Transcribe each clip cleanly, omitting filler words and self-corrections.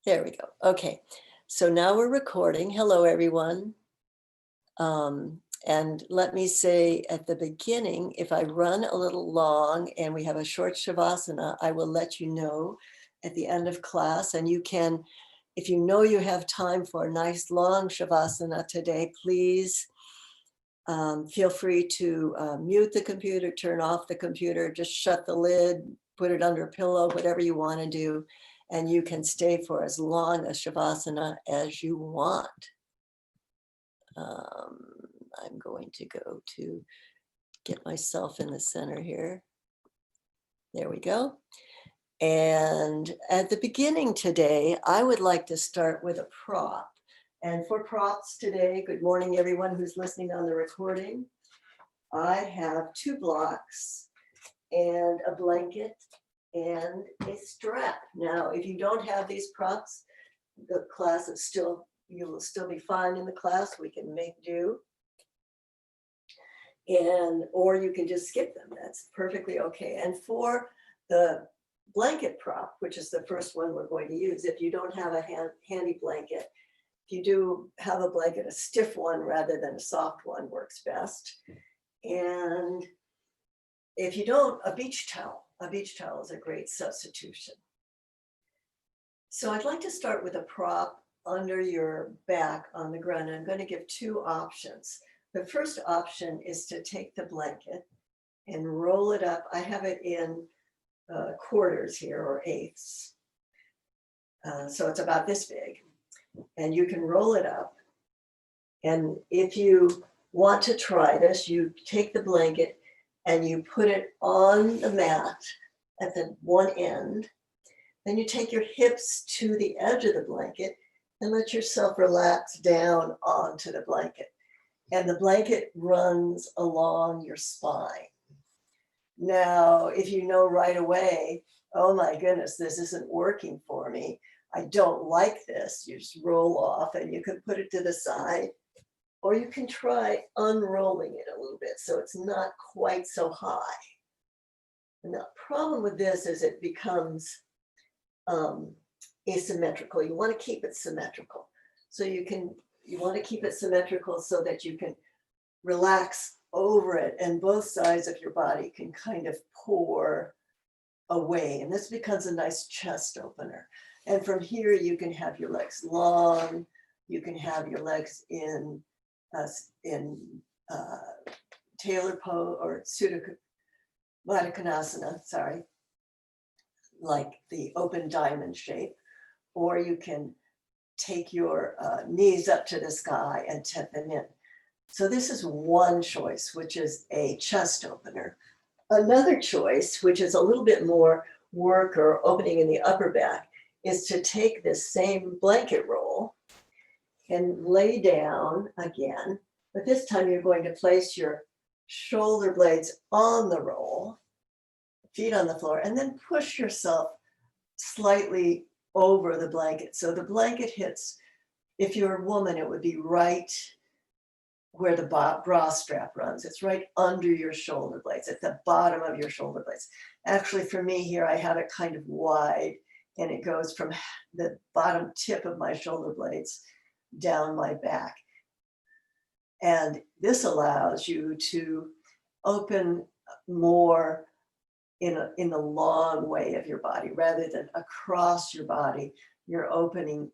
There we go. Okay. So now we're recording. Hello, everyone. And let me say at the beginning, if I run a little long and we have a short Shavasana, I will let you know at the end of class. And you can, if you know you have time for a nice long Shavasana today, please feel free to mute the computer, turn off the computer, just shut the lid, put it under a pillow, whatever you want to do. And you can stay for as long a Shavasana as you want. I'm going to go to get myself in the center here. There we go. And at the beginning today, I would like to start with a prop. And for props today, good morning, everyone who's listening on the recording. I have 2 blocks and a blanket and a strap. Now, if you don't have these props, the class is still, you will still be fine in the class. We can make do. Or you can just skip them. That's perfectly okay. And for the blanket prop, which is the first one we're going to use, if you don't have a handy blanket, if you do have a blanket, a stiff one rather than a soft one works best. And if you don't, a beach towel is a great substitution. So I'd like to start with a prop under your back on the ground. I'm going to give 2 options. The first option is to take the blanket and roll it up. I have it in quarters here, or eighths. So it's about this big. And you can roll it up. And if you want to try this, you take the blanket and you put it on the mat at the one end. Then you take your hips to the edge of the blanket and let yourself relax down onto the blanket. And the blanket runs along your spine. Now, if you know right away, oh my goodness, this isn't working for me, I don't like this, you just roll off and you can put it to the side. Or you can try unrolling it a little bit so it's not quite so high. And the problem with this is it becomes asymmetrical. You want to keep it symmetrical. So you want to keep it symmetrical so that you can relax over it and both sides of your body can kind of pour away. And this becomes a nice chest opener. And from here, you can have your legs long. You can have your legs in tailor pose or Baddha Konasana, like the open diamond shape, or you can take your knees up to the sky and tent them in. So this is one choice, which is a chest opener. Another choice, which is a little bit more work or opening in the upper back, is to take this same blanket roll and lay down again, but this time you're going to place your shoulder blades on the roll, feet on the floor, and then push yourself slightly over the blanket. So the blanket hits, if you're a woman, it would be right where the bra strap runs. It's right under your shoulder blades, at the bottom of your shoulder blades. Actually, for me here, I have it kind of wide, and it goes from the bottom tip of my shoulder blades down my back. And this allows you to open more in the long way of your body rather than across your body. You're opening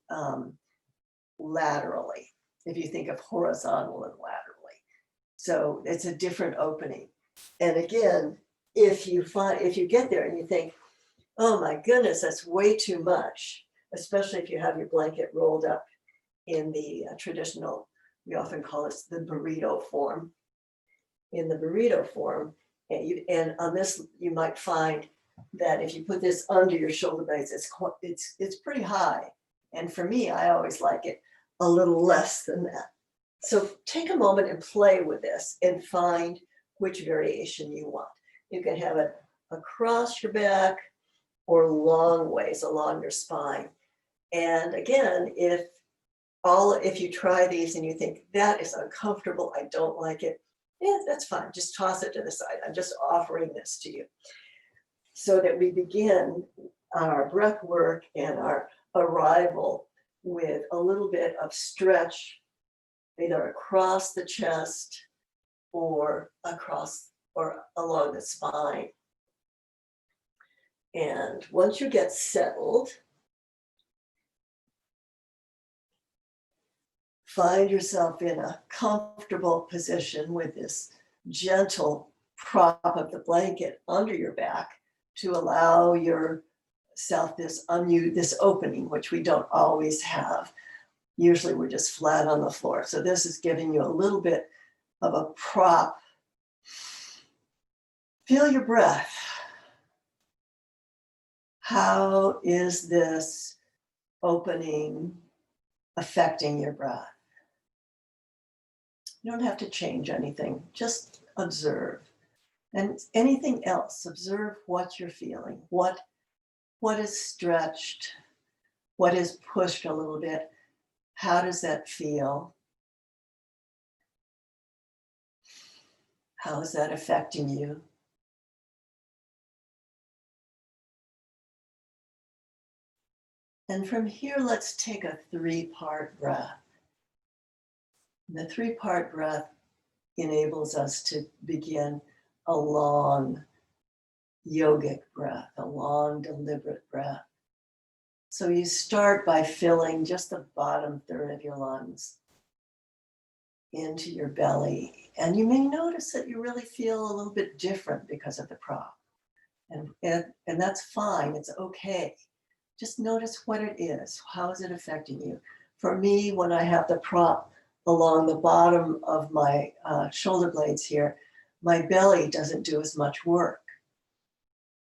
laterally, if you think of horizontal and laterally. So it's a different opening. And again, if you get there and you think, oh my goodness, that's way too much, especially if you have your blanket rolled up in the traditional, we often call it the burrito form. In the burrito form, and on this, you might find that if you put this under your shoulder blades, it's pretty high. And for me, I always like it a little less than that. So take a moment and play with this and find which variation you want. You can have it across your back or long ways along your spine. And again, if you try these and you think that is uncomfortable, I don't like it, yeah, that's fine. Just toss it to the side. I'm just offering this to you so that we begin our breath work and our arrival with a little bit of stretch, either across the chest or across or along the spine. And once you get settled, find yourself in a comfortable position with this gentle prop of the blanket under your back to allow yourself this opening, which we don't always have. Usually we're just flat on the floor. So this is giving you a little bit of a prop. Feel your breath. How is this opening affecting your breath? You don't have to change anything, just observe. And anything else, observe what you're feeling, what is stretched, what is pushed a little bit. How does that feel? How is that affecting you? And from here, let's take a 3-part breath. The 3-part breath enables us to begin a long yogic breath, a long deliberate breath. So you start by filling just the bottom third of your lungs into your belly. And you may notice that you really feel a little bit different because of the prop. And that's fine, it's okay. Just notice what it is. How is it affecting you? For me, when I have the prop along the bottom of my shoulder blades here, my belly doesn't do as much work.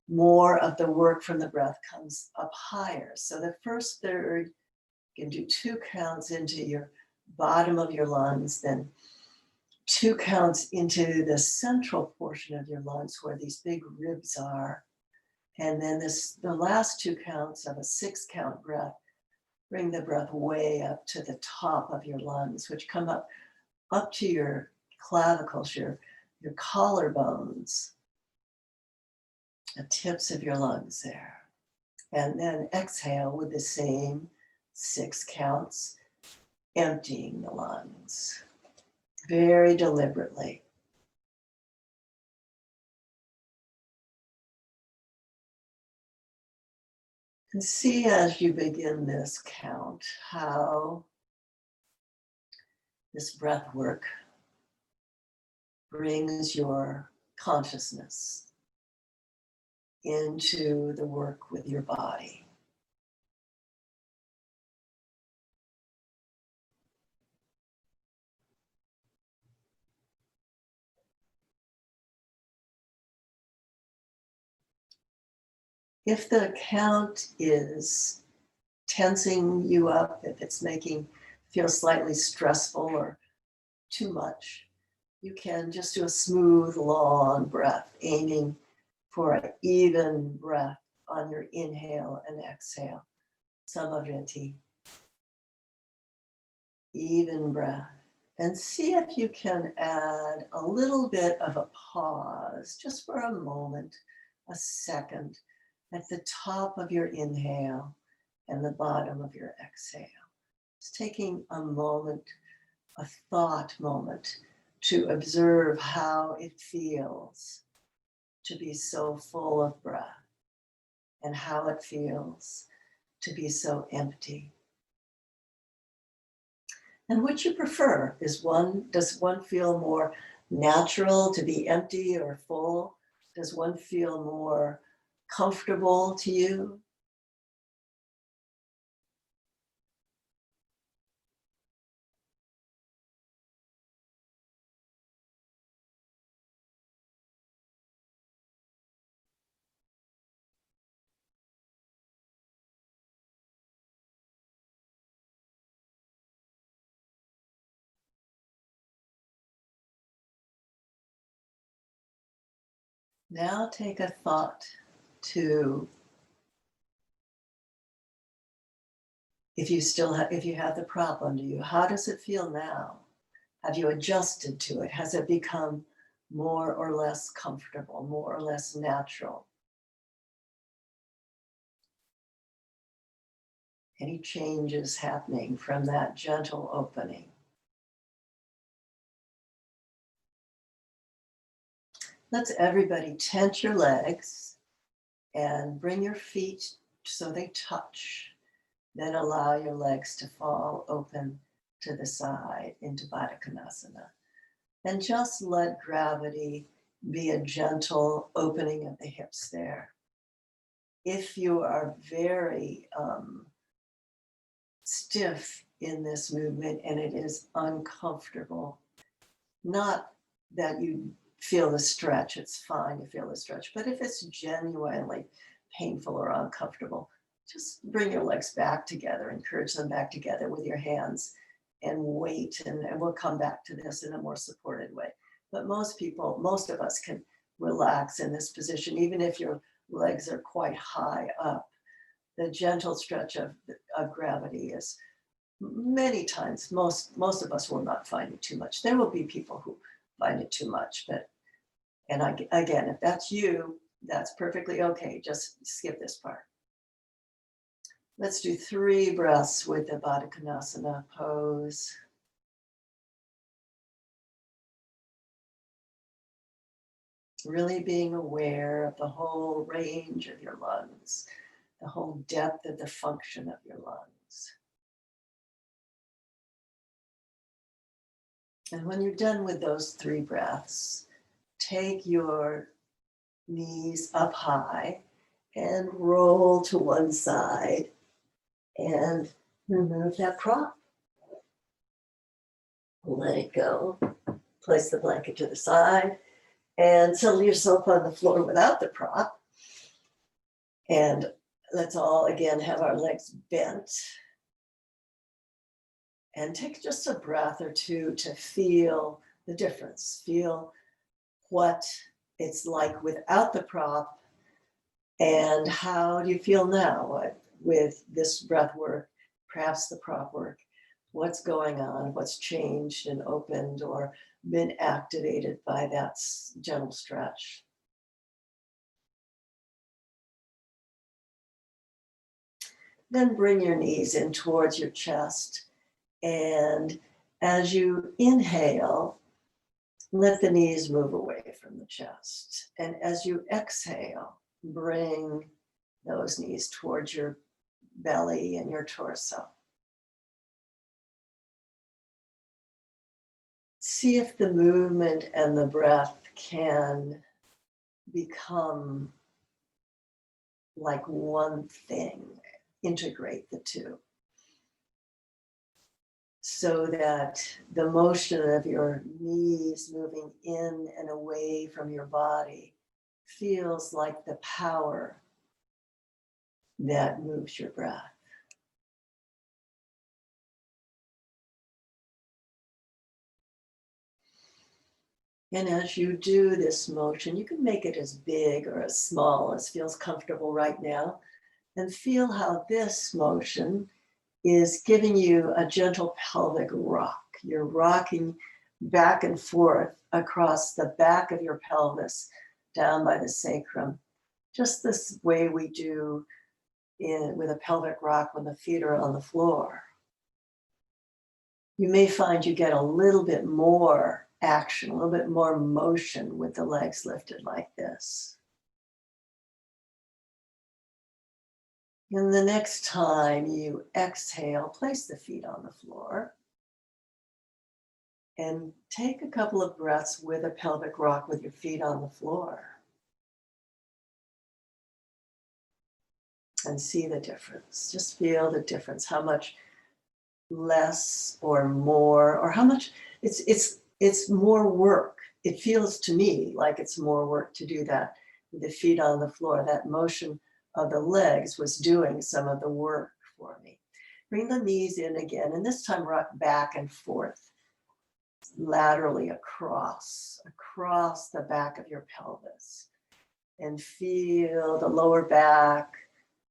More of the work from the breath comes up higher. So the first third, you can do 2 counts into your bottom of your lungs, then 2 counts into the central portion of your lungs where these big ribs are. And then the last 2 counts of a 6-count breath, bring the breath way up to the top of your lungs, which come up to your clavicles, your collarbones, the tips of your lungs there. And then exhale with the same 6 counts, emptying the lungs very deliberately. And see as you begin this count how this breath work brings your consciousness into the work with your body. If the count is tensing you up, if it's feel slightly stressful or too much, you can just do a smooth, long breath, aiming for an even breath on your inhale and exhale. Samavritti. Even breath. And see if you can add a little bit of a pause, just for a moment, a second, at the top of your inhale and the bottom of your exhale. It's taking a moment, a thought moment, to observe how it feels to be so full of breath and how it feels to be so empty. And which you prefer? Does one feel more natural to be empty or full? Does one feel more comfortable to you? Now take a thought to if you have the prop under you, how does it feel now? Have you adjusted to it? Has it become more or less comfortable, more or less natural? Any changes happening from that gentle opening. Let's everybody tense your legs and bring your feet so they touch. Then allow your legs to fall open to the side into Baddha Konasana. And just let gravity be a gentle opening of the hips there. If you are very stiff in this movement and it is uncomfortable, not that you feel the stretch, it's fine to feel the stretch, but if it's genuinely painful or uncomfortable, just bring your legs back together, encourage them back together with your hands and wait, and we'll come back to this in a more supported way. But most of us can relax in this position, even if your legs are quite high up. The gentle stretch of gravity is many times, most of us will not find it too much. There will be people who find it too much, and again, if that's you, that's perfectly okay. Just skip this part. Let's do 3 breaths with the Baddha Konasana pose. Really being aware of the whole range of your lungs, the whole depth of the function of your lungs. And when you're done with those 3 breaths, take your knees up high and roll to one side and remove that prop. Let it go. Place the blanket to the side and settle yourself on the floor without the prop. And let's all again have our legs bent. And take just a breath or two to feel the difference. Feel what it's like without the prop. And how do you feel now with this breath work, perhaps the prop work? What's going on? What's changed and opened or been activated by that gentle stretch? Then bring your knees in towards your chest. And as you inhale, let the knees move away from the chest. And as you exhale, bring those knees towards your belly and your torso. See if the movement and the breath can become like one thing, integrate the two. So that the motion of your knees moving in and away from your body feels like the power that moves your breath. And as you do this motion, you can make it as big or as small as feels comfortable right now. And feel how this motion is giving you a gentle pelvic rock. You're rocking back and forth across the back of your pelvis, down by the sacrum. Just this way we do with a pelvic rock when the feet are on the floor. You may find you get a little bit more action, a little bit more motion with the legs lifted like this. And the next time you exhale, place the feet on the floor and take a couple of breaths with a pelvic rock with your feet on the floor. And see the difference. Just feel the difference, how much less or more, or how much it's more work. It feels to me like it's more work to do that with the feet on the floor. That motion of the legs was doing some of the work for me. Bring the knees in again, and this time rock back and forth, laterally across the back of your pelvis. And feel the lower back.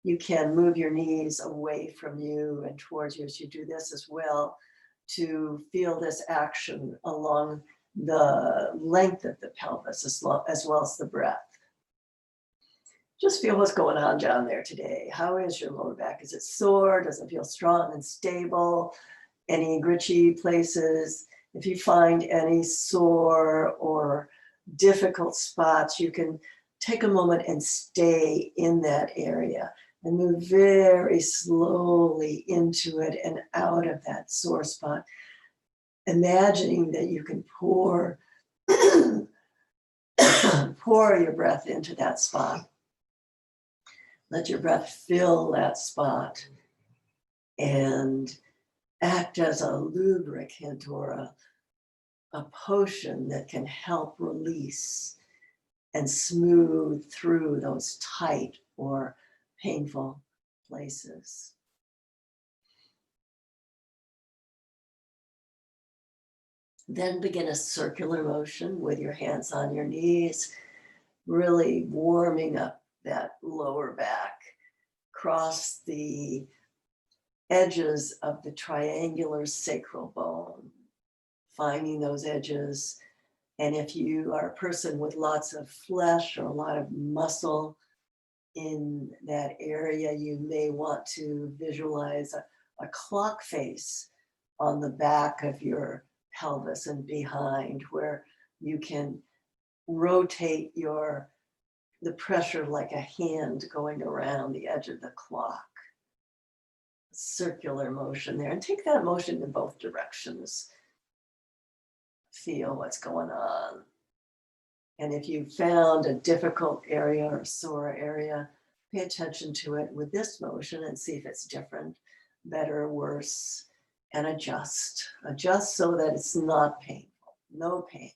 You can move your knees away from you and towards you as you do this as well, to feel this action along the length of the pelvis as well as the breath. Just feel what's going on down there today. How is your lower back? Is it sore? Does it feel strong and stable? Any gritchy places? If you find any sore or difficult spots, you can take a moment and stay in that area and move very slowly into it and out of that sore spot, imagining that you can pour pour your breath into that spot. Let your breath fill that spot and act as a lubricant or a potion that can help release and smooth through those tight or painful places. Then begin a circular motion with your hands on your knees, really warming up that lower back. Cross the edges of the triangular sacral bone, finding those edges. And if you are a person with lots of flesh or a lot of muscle in that area, you may want to visualize a clock face on the back of your pelvis and behind, where you can rotate the pressure like a hand going around the edge of the clock. Circular motion there, and take that motion in both directions. Feel what's going on. And if you found a difficult area or a sore area, pay attention to it with this motion and see if it's different, better, or worse, and adjust. Adjust so that it's not painful, no pain.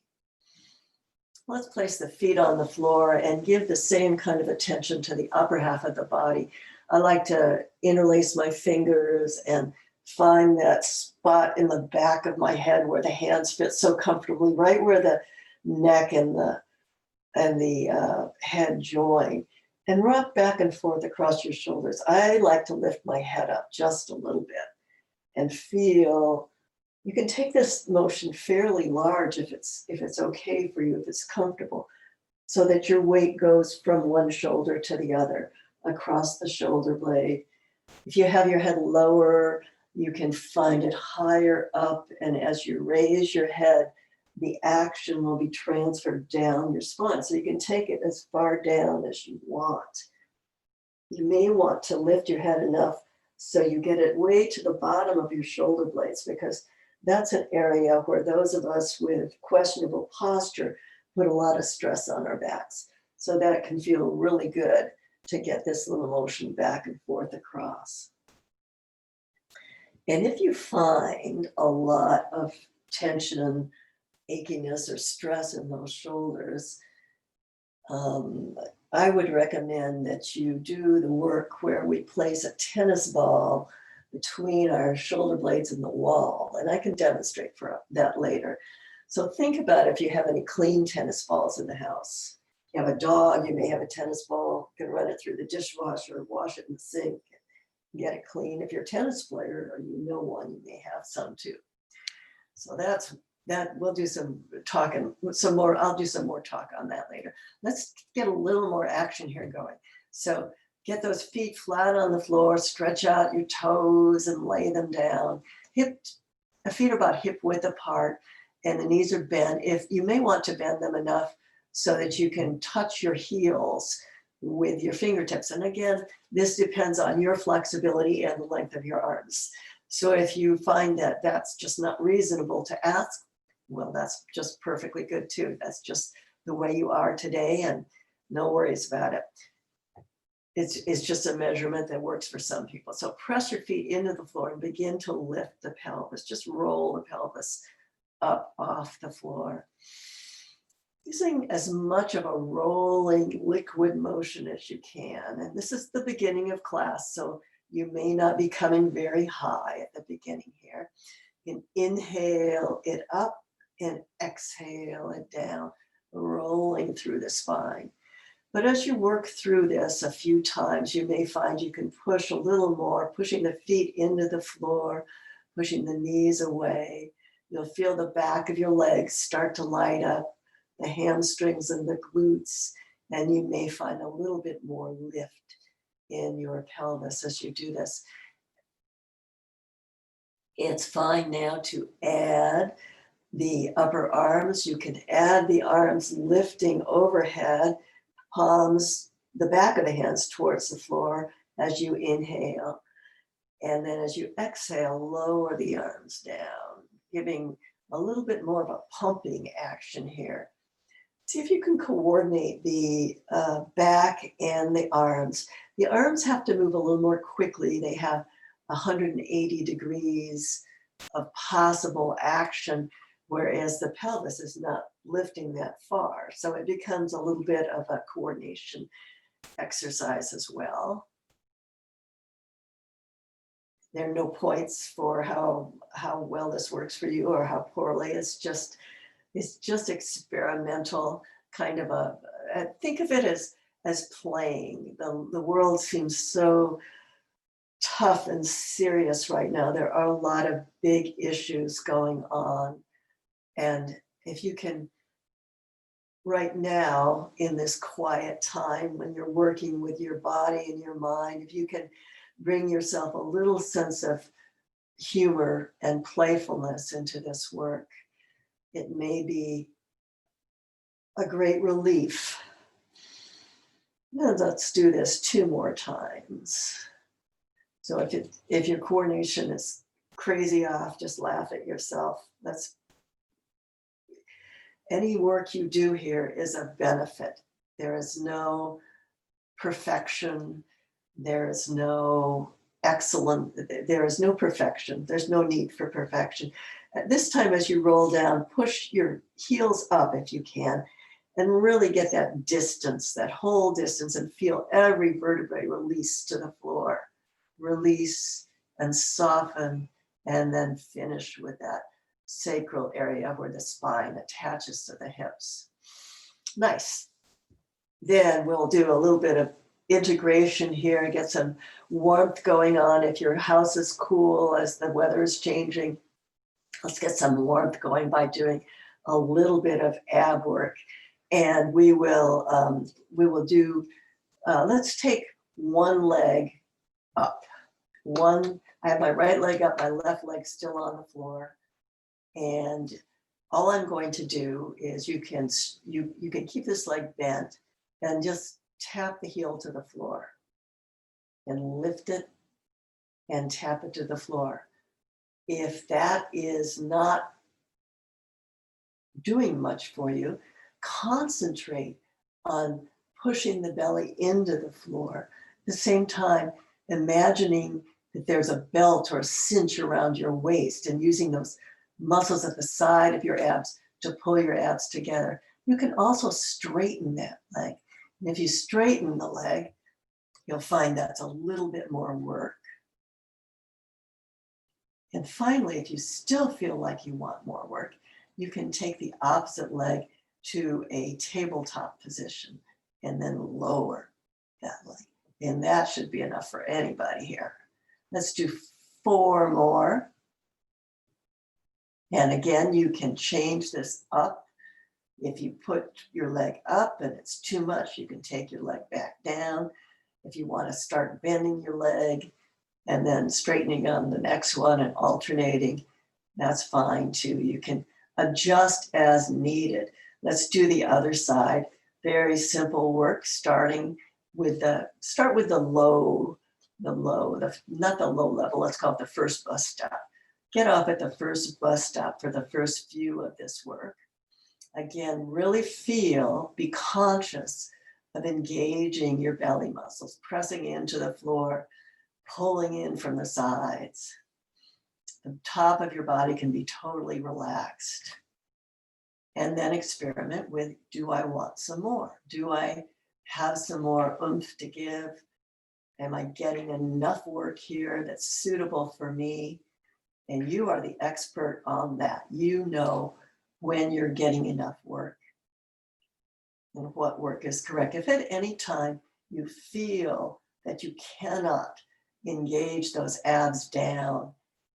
Let's place the feet on the floor and give the same kind of attention to the upper half of the body. I like to interlace my fingers and find that spot in the back of my head where the hands fit so comfortably, right where the neck and the head join, and rock back and forth across your shoulders. I like to lift my head up just a little bit and feel. You can take this motion fairly large if it's okay for you, if it's comfortable, so that your weight goes from one shoulder to the other across the shoulder blade. If you have your head lower, you can find it higher up, and as you raise your head, the action will be transferred down your spine. So you can take it as far down as you want. You may want to lift your head enough so you get it way to the bottom of your shoulder blades, because that's an area where those of us with questionable posture put a lot of stress on our backs. So that can feel really good to get this little motion back and forth across. And if you find a lot of tension, achiness, or stress in those shoulders, I would recommend that you do the work where we place a tennis ball between our shoulder blades and the wall. And I can demonstrate for that later. So think about if you have any clean tennis balls in the house. You have a dog, you may have a tennis ball, you can run it through the dishwasher, wash it in the sink, get it clean. If you're a tennis player or you know one, you may have some too. So that we'll do some talking, some more. I'll do some more talk on that later. Let's get a little more action here going. So get those feet flat on the floor, stretch out your toes and lay them down. The feet are about hip width apart and the knees are bent. If you may want to bend them enough so that you can touch your heels with your fingertips. And again, this depends on your flexibility and the length of your arms. So if you find that that's just not reasonable to ask, well, that's just perfectly good too. That's just the way you are today and no worries about it. It's just a measurement that works for some people. So press your feet into the floor and begin to lift the pelvis. Just roll the pelvis up off the floor. Using as much of a rolling liquid motion as you can. And this is the beginning of class, so you may not be coming very high at the beginning here. You can inhale it up and exhale it down, rolling through the spine. But as you work through this a few times, you may find you can push a little more, pushing the feet into the floor, pushing the knees away. You'll feel the back of your legs start to light up, the hamstrings and the glutes, And you may find a little bit more lift in your pelvis as you do this. It's fine now to add the upper arms. You can add the arms lifting overhead, palms, the back of the hands towards the floor as you inhale. And then as you exhale, lower the arms down, giving a little bit more of a pumping action here. See if you can coordinate the back and the arms. The arms have to move a little more quickly. They have 180 degrees of possible action, whereas the pelvis is not lifting that far. So it becomes a little bit of a coordination exercise as well. There are no points for how well this works for you or how poorly. It's just experimental, kind of think of it as playing. The world seems so tough and serious right now. There are a lot of big issues going on. And if you can, right now, in this quiet time when you're working with your body and your mind, if you can bring yourself a little sense of humor and playfulness into this work, it may be a great relief. Now let's do this 2 more times. So if your coordination is crazy off, just laugh at yourself. Any work you do here is a benefit. There is no perfection. There is no there is no perfection. There's no need for perfection. At this time, as you roll down, push your heels up if you can, and really get that distance, that whole distance, and feel every vertebrae release to the floor. Release and soften, and then finish with that sacral area where the spine attaches to the hips. Nice. Then we'll do a little bit of integration here, get some warmth going on. If your house is cool as the weather is changing, let's get some warmth going by doing a little bit of ab work. And we will do, let's take one leg up. I have my right leg up, my left leg still on the floor. And all I'm going to do is you can keep this leg bent and just tap the heel to the floor and lift it and tap it to the floor. If that is not doing much for you, concentrate on pushing the belly into the floor. At the same time, imagining that there's a belt or a cinch around your waist and using those muscles at the side of your abs to pull your abs together. You can also straighten that leg. And if you straighten the leg, you'll find that's a little bit more work. And finally, if you still feel like you want more work, you can take the opposite leg to a tabletop position and then lower that leg. And that should be enough for anybody here. Let's do 4 more. And again, you can change this up. If you put your leg up and it's too much, you can take your leg back down. If you want to start bending your leg and then straightening on the next one and alternating, that's fine too. You can adjust as needed. Let's do the other side. Very simple work, starting with start with not the low level, let's call it the first bus stop. Get off at the first bus stop for the first view of this work. Again, really be conscious of engaging your belly muscles, pressing into the floor, pulling in from the sides. The top of your body can be totally relaxed. And then experiment with, do I want some more? Do I have some more oomph to give? Am I getting enough work here that's suitable for me? And you are the expert on that. You know when you're getting enough work and what work is correct. If at any time you feel that you cannot engage those abs down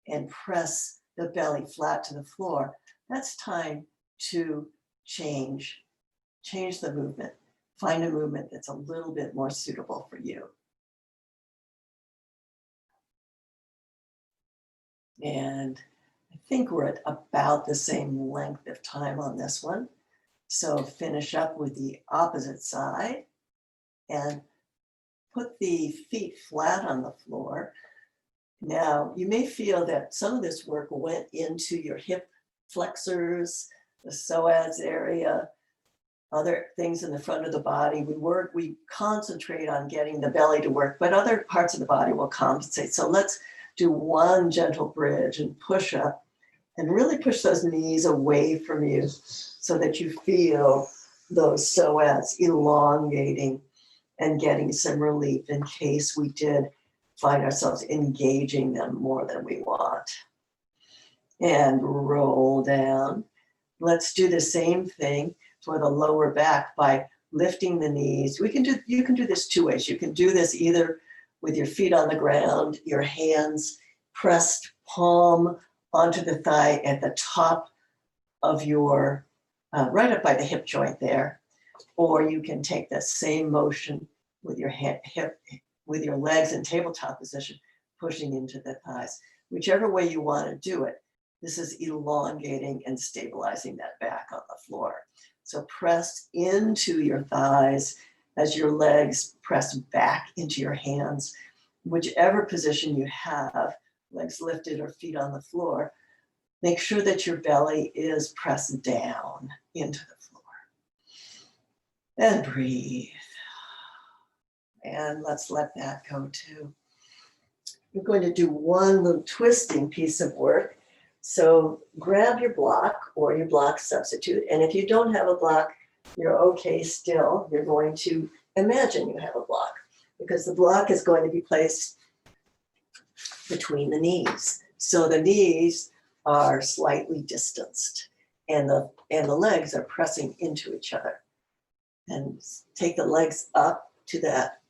and press the belly flat to the floor, that's time to change the movement. find a movement that's a little bit more suitable for you. And I think we're at about the same length of time on this one. So finish up with the opposite side and put the feet flat on the floor. Now, you may feel that some of this work went into your hip flexors, the psoas area, other things in the front of the body. We concentrate on getting the belly to work, but other parts of the body will compensate. So let's do one gentle bridge and push up and really push those knees away from you so that you feel those psoas elongating and getting some relief in case we did find ourselves engaging them more than we want. And roll down. Let's do the same thing for the lower back by lifting the knees. You can do this two ways. You can do this either with your feet on the ground, your hands pressed palm onto the thigh at the top of your, right up by the hip joint there. Or you can take the same motion with your hip, with your legs in tabletop position, pushing into the thighs. Whichever way you want to do it, this is elongating and stabilizing that back on the floor. So press into your thighs as your legs press back into your hands. Whichever position you have, legs lifted or feet on the floor, make sure that your belly is pressed down into the floor. And breathe. And let's let that go too. We're going to do one little twisting piece of work. So grab your block or your block substitute. And if you don't have a block, you're okay still. You're going to imagine you have a block because the block is going to be placed between the knees. So the knees are slightly distanced and the legs are pressing into each other. And take the legs up to that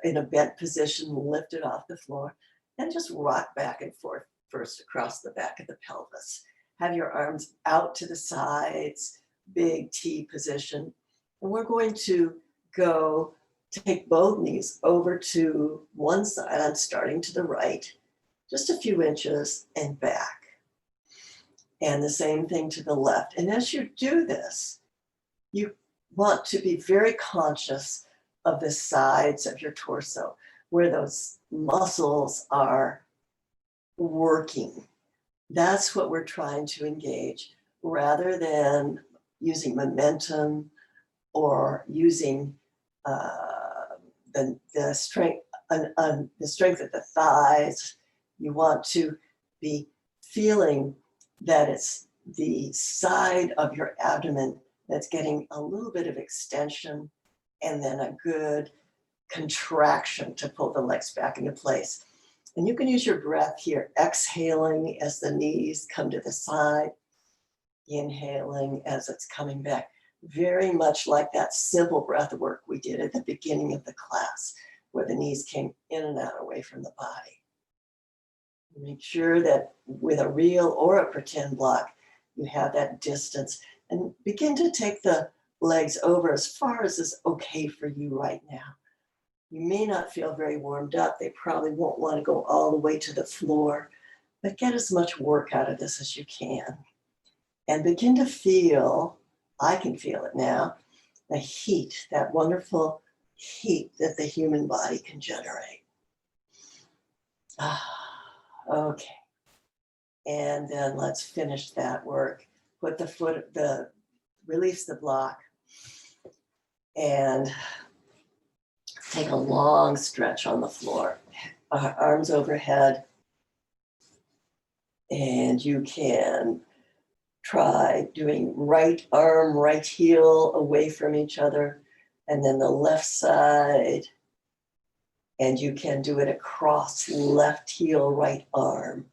in a bent position, lift it off the floor, and just rock back and forth first across the back of the pelvis. Have your arms out to the sides, big T position. And we're going to go take both knees over to one side. I'm starting to the right, just a few inches and back. And the same thing to the left. And as you do this, you want to be very conscious of the sides of your torso, where those muscles are working. That's what we're trying to engage, rather than using momentum or using the strength of the thighs. You want to be feeling that it's the side of your abdomen that's getting a little bit of extension and then a good contraction to pull the legs back into place. And you can use your breath here, exhaling as the knees come to the side, inhaling as it's coming back. Very much like that simple breath work we did at the beginning of the class, where the knees came in and out away from the body. Make sure that with a real or a pretend block, you have that distance and begin to take the legs over as far as is okay for you right now. You may not feel very warmed up. They probably won't want to go all the way to the floor, but get as much work out of this as you can. And begin to feel, I can feel it now, the heat, that wonderful heat that the human body can generate. Okay. And then let's finish that work. Put the foot, release the block and take a long stretch on the floor, arms overhead. And you can try doing right arm, right heel away from each other, and then the left side. And you can do it across left heel, right arm,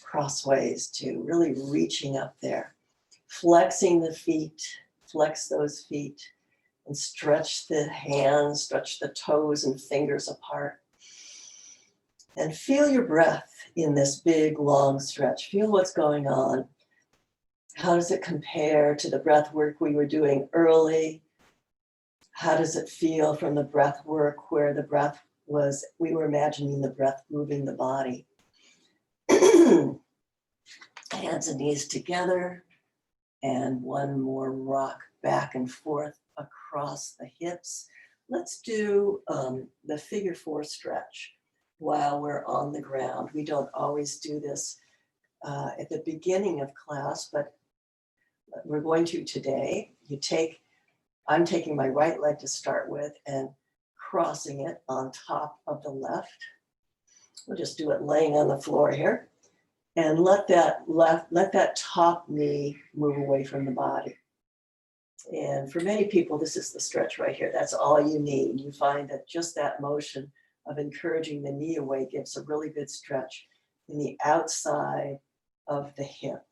crossways too, really reaching up there. Flexing the feet, flex those feet, and stretch the hands, stretch the toes and fingers apart. And feel your breath in this big, long stretch. Feel what's going on. How does it compare to the breath work we were doing early? How does it feel from the breath work where the breath was, we were imagining the breath moving the body. Hands and knees together, and one more rock back and forth across the hips. Let's do the figure 4 stretch while we're on the ground. We don't always do this at the beginning of class, but we're going to today. I'm taking my right leg to start with and crossing it on top of the left. We'll just do it laying on the floor here. And let that top knee move away from the body. And for many people, this is the stretch right here. That's all you need. You find that just that motion of encouraging the knee away gives a really good stretch in the outside of the hip,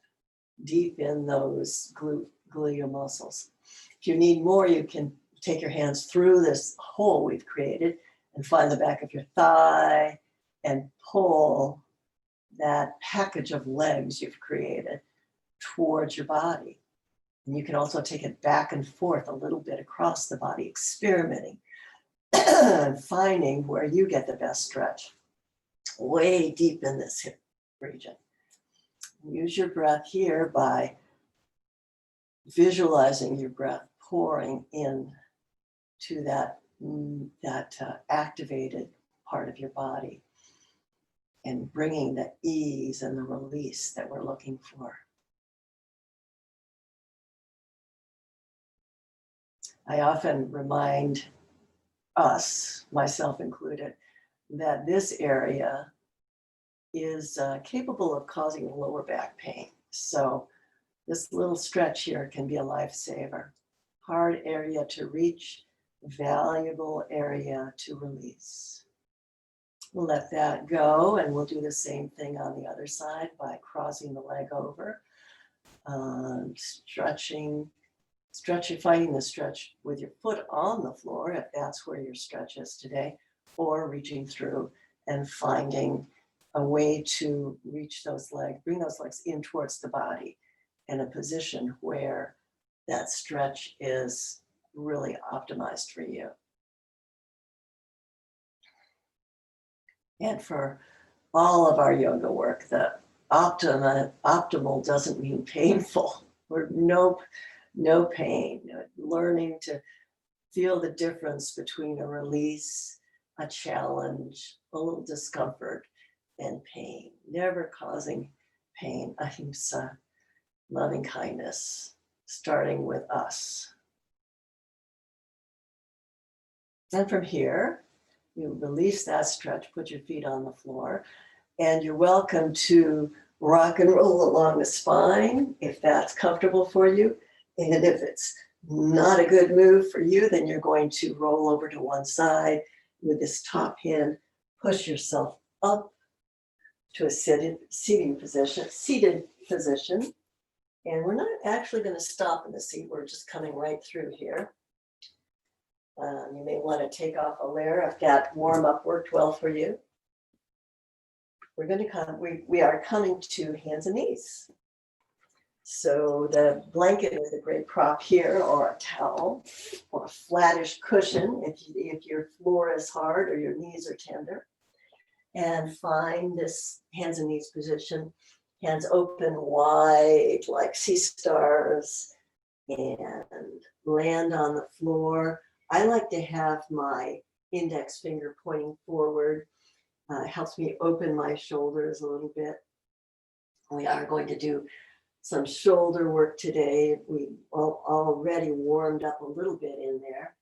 deep in those gluteal muscles. If you need more, you can take your hands through this hole we've created and find the back of your thigh and pull that package of legs you've created towards your body. And you can also take it back and forth a little bit across the body, experimenting and finding where you get the best stretch, way deep in this hip region. Use your breath here by visualizing your breath pouring in to that activated part of your body and bringing the ease and the release that we're looking for. I often remind us, myself included, that this area is capable of causing lower back pain. So this little stretch here can be a lifesaver. Hard area to reach, valuable area to release. We'll let that go, and we'll do the same thing on the other side by crossing the leg over, stretching, finding the stretch with your foot on the floor, if that's where your stretch is today, or reaching through and finding a way to reach those legs, bring those legs in towards the body in a position where that stretch is really optimized for you. And for all of our yoga work, the optimal doesn't mean painful. We're no pain. Learning to feel the difference between a release, a challenge, a little discomfort, and pain. Never causing pain. Ahimsa, loving kindness, starting with us. And from here, you release that stretch, put your feet on the floor, and you're welcome to rock and roll along the spine if that's comfortable for you. And if it's not a good move for you, then you're going to roll over to one side with this top hand, push yourself up to a seated position. And we're not actually going to stop in the seat. We're just coming right through here. You may want to take off a layer if that warm up worked well for you. We're going to we are coming to hands and knees. So the blanket is a great prop here, or a towel, or a flattish cushion if your floor is hard or your knees are tender. And find this hands and knees position, hands open wide like sea stars, and land on the floor. I like to have my index finger pointing forward. It helps me open my shoulders a little bit. We are going to do some shoulder work today. We already warmed up a little bit in there.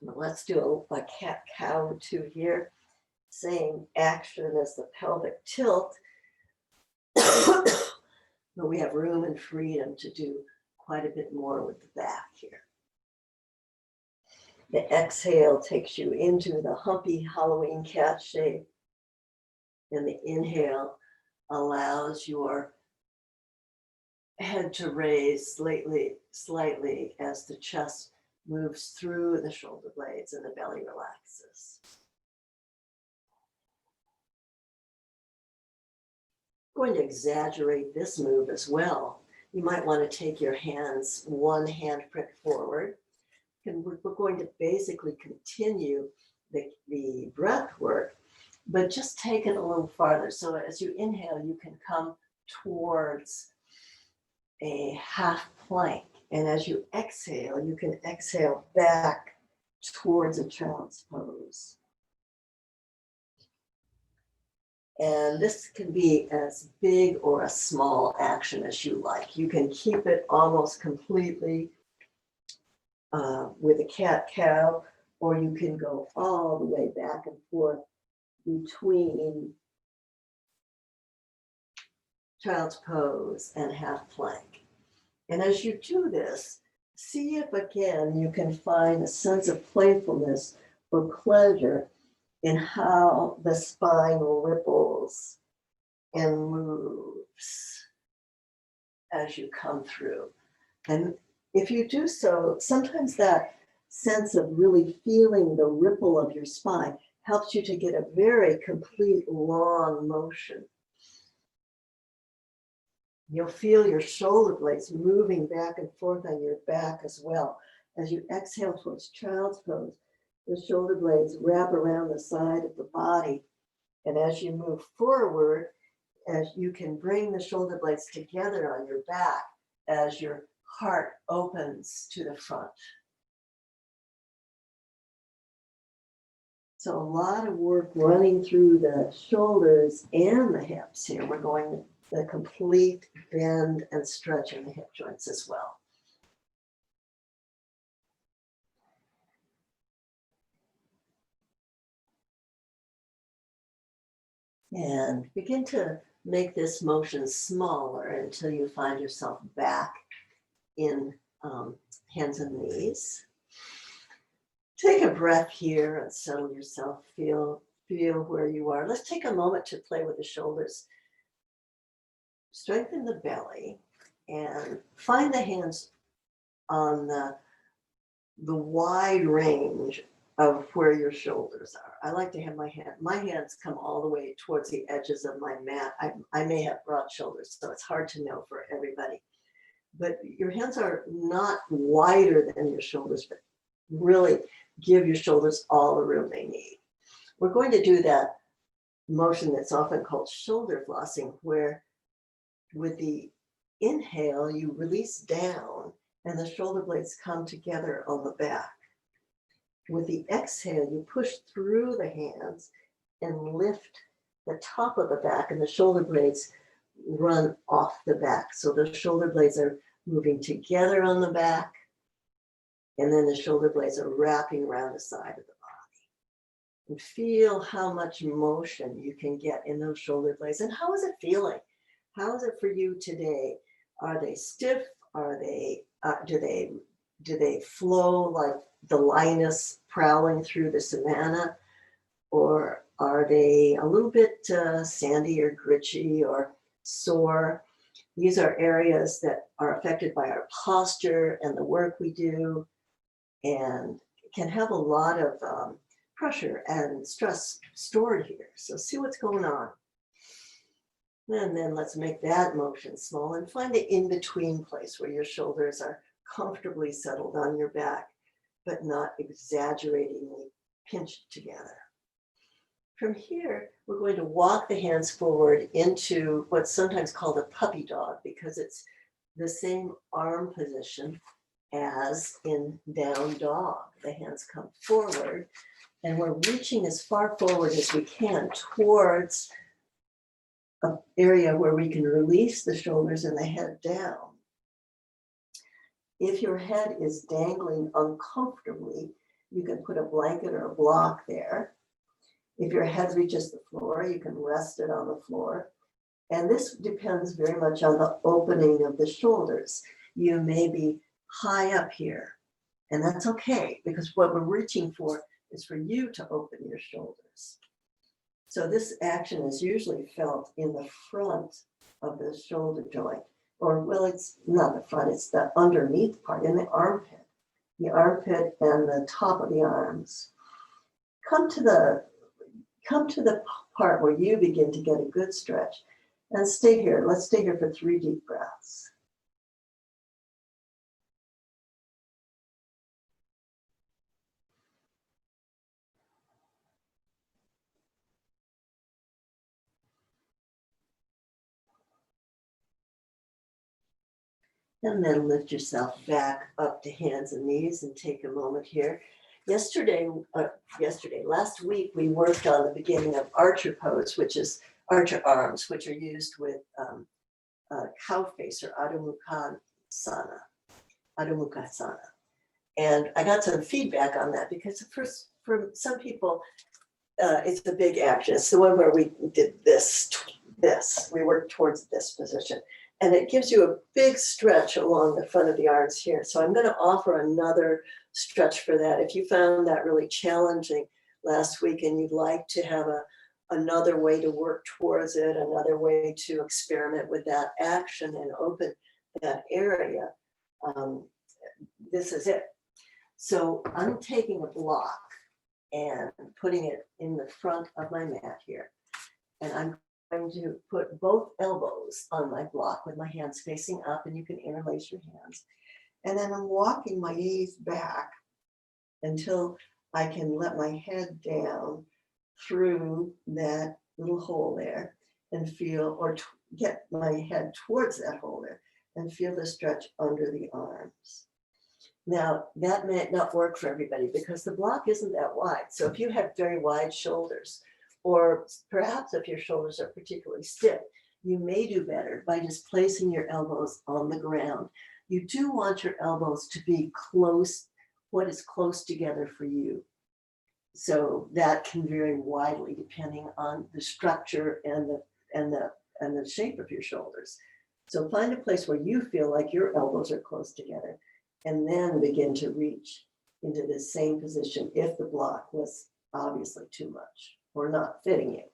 But let's do a cat-cow too here. Same action as the pelvic tilt. But we have room and freedom to do quite a bit more with the back here. The exhale takes you into the humpy Halloween cat shape. And the inhale allows your head to raise slightly as the chest moves through the shoulder blades and the belly relaxes. I'm going to exaggerate this move as well. You might want to take your hands, one hand pricked forward, we're going to basically continue the breath work, but just take it a little farther. So as you inhale, you can come towards a half plank. And as you exhale, you can exhale back towards a child's pose. And this can be as big or a small action as you like. You can keep it almost completely with a cat-cow, or you can go all the way back and forth between child's pose and half plank. And as you do this, see if again you can find a sense of playfulness or pleasure in how the spine ripples and moves as you come through. And if you do so, sometimes that sense of really feeling the ripple of your spine helps you to get a very complete long motion. You'll feel your shoulder blades moving back and forth on your back as well. As you exhale towards child's pose, the shoulder blades wrap around the side of the body. And as you move forward, as you can bring the shoulder blades together on your back as your heart opens to the front. So a lot of work running through the shoulders and the hips here. We're going the complete bend and stretch in the hip joints as well. And begin to make this motion smaller until you find yourself back in hands and knees. Take a breath here and settle yourself. Feel where you are. Let's take a moment to play with the shoulders. Strengthen the belly and find the hands on the wide range of where your shoulders are. I like to have my hands come all the way towards the edges of my mat. I may have broad shoulders, so it's hard to know for everybody. But your hands are not wider than your shoulders, but really give your shoulders all the room they need. We're going to do that motion that's often called shoulder flossing, where with the inhale, you release down and the shoulder blades come together on the back. With the exhale, you push through the hands and lift the top of the back, and the shoulder blades run off the back. So the shoulder blades are moving together on the back, and then the shoulder blades are wrapping around the side of the body. And feel how much motion you can get in those shoulder blades. And how is it feeling? How is it for you today? Are they stiff? Are they, do they flow like the lioness prowling through the savannah? Or are they a little bit sandy or gritchy or sore? These are areas that are affected by our posture and the work we do, and can have a lot of pressure and stress stored here. So see what's going on. And then let's make that motion small and find the in-between place where your shoulders are comfortably settled on your back, but not exaggeratingly pinched together. From here, we're going to walk the hands forward into what's sometimes called a puppy dog, because it's the same arm position as in down dog. The hands come forward, and we're reaching as far forward as we can towards an area where we can release the shoulders and the head down. If your head is dangling uncomfortably, you can put a blanket or a block there. If your head reaches the floor, you can rest it on the floor. And this depends very much on the opening of the shoulders. You may be high up here, and that's okay, because what we're reaching for is for you to open your shoulders. So this action is usually felt in the front of the shoulder joint, or well, it's not the front, it's the underneath part, in the armpit and the top of the arms. Come to the part where you begin to get a good stretch, and stay here. Let's stay here for 3 deep breaths. And then lift yourself back up to hands and knees and take a moment here. Last week, we worked on the beginning of archer pose, which is archer arms, which are used with cow face or Adho Mukha. And I got some feedback on that because for some people, it's a big action. It's the one where we did this. We worked towards this position. And it gives you a big stretch along the front of the arms here. So I'm going to offer another stretch for that. If you found that really challenging last week and you'd like to have another way to work towards it, another way to experiment with that action and open that area, this is it. So I'm taking a block and putting it in the front of my mat here. And I'm going to put both elbows on my block with my hands facing up, and you can interlace your hands. And then I'm walking my knees back until I can let my head down through that little hole there and feel, or get my head towards that hole there and feel the stretch under the arms. Now, that may not work for everybody because the block isn't that wide. So if you have very wide shoulders, or perhaps if your shoulders are particularly stiff, you may do better by just placing your elbows on the ground. You do want your elbows to be close, what is close together for you. So that can vary widely depending on the structure and the shape of your shoulders. So find a place where you feel like your elbows are close together, and then begin to reach into the same position if the block was obviously too much or not fitting you.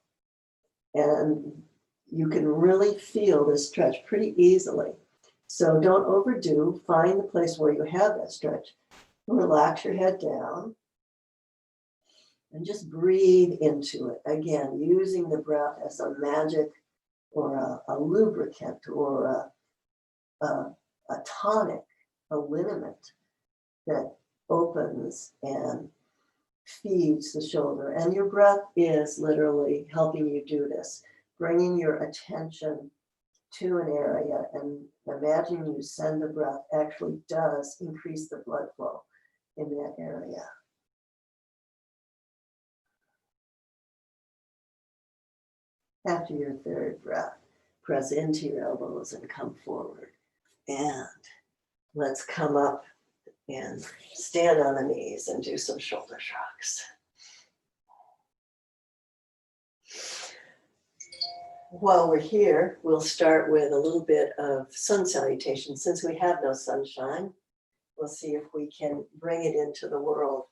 And you can really feel this stretch pretty easily. So don't overdo, find the place where you have that stretch. Relax your head down and just breathe into it. Again, using the breath as a magic or a lubricant or a tonic, a liniment that opens and feeds the shoulder. And your breath is literally helping you do this, bringing your attention to an area, and imagining you send the breath actually does increase the blood flow in that area. After your third breath, press into your elbows and come forward. And let's come up and stand on the knees and do some shoulder shrugs. While we're here, we'll start with a little bit of sun salutation. Since we have no sunshine, we'll see if we can bring it into the world.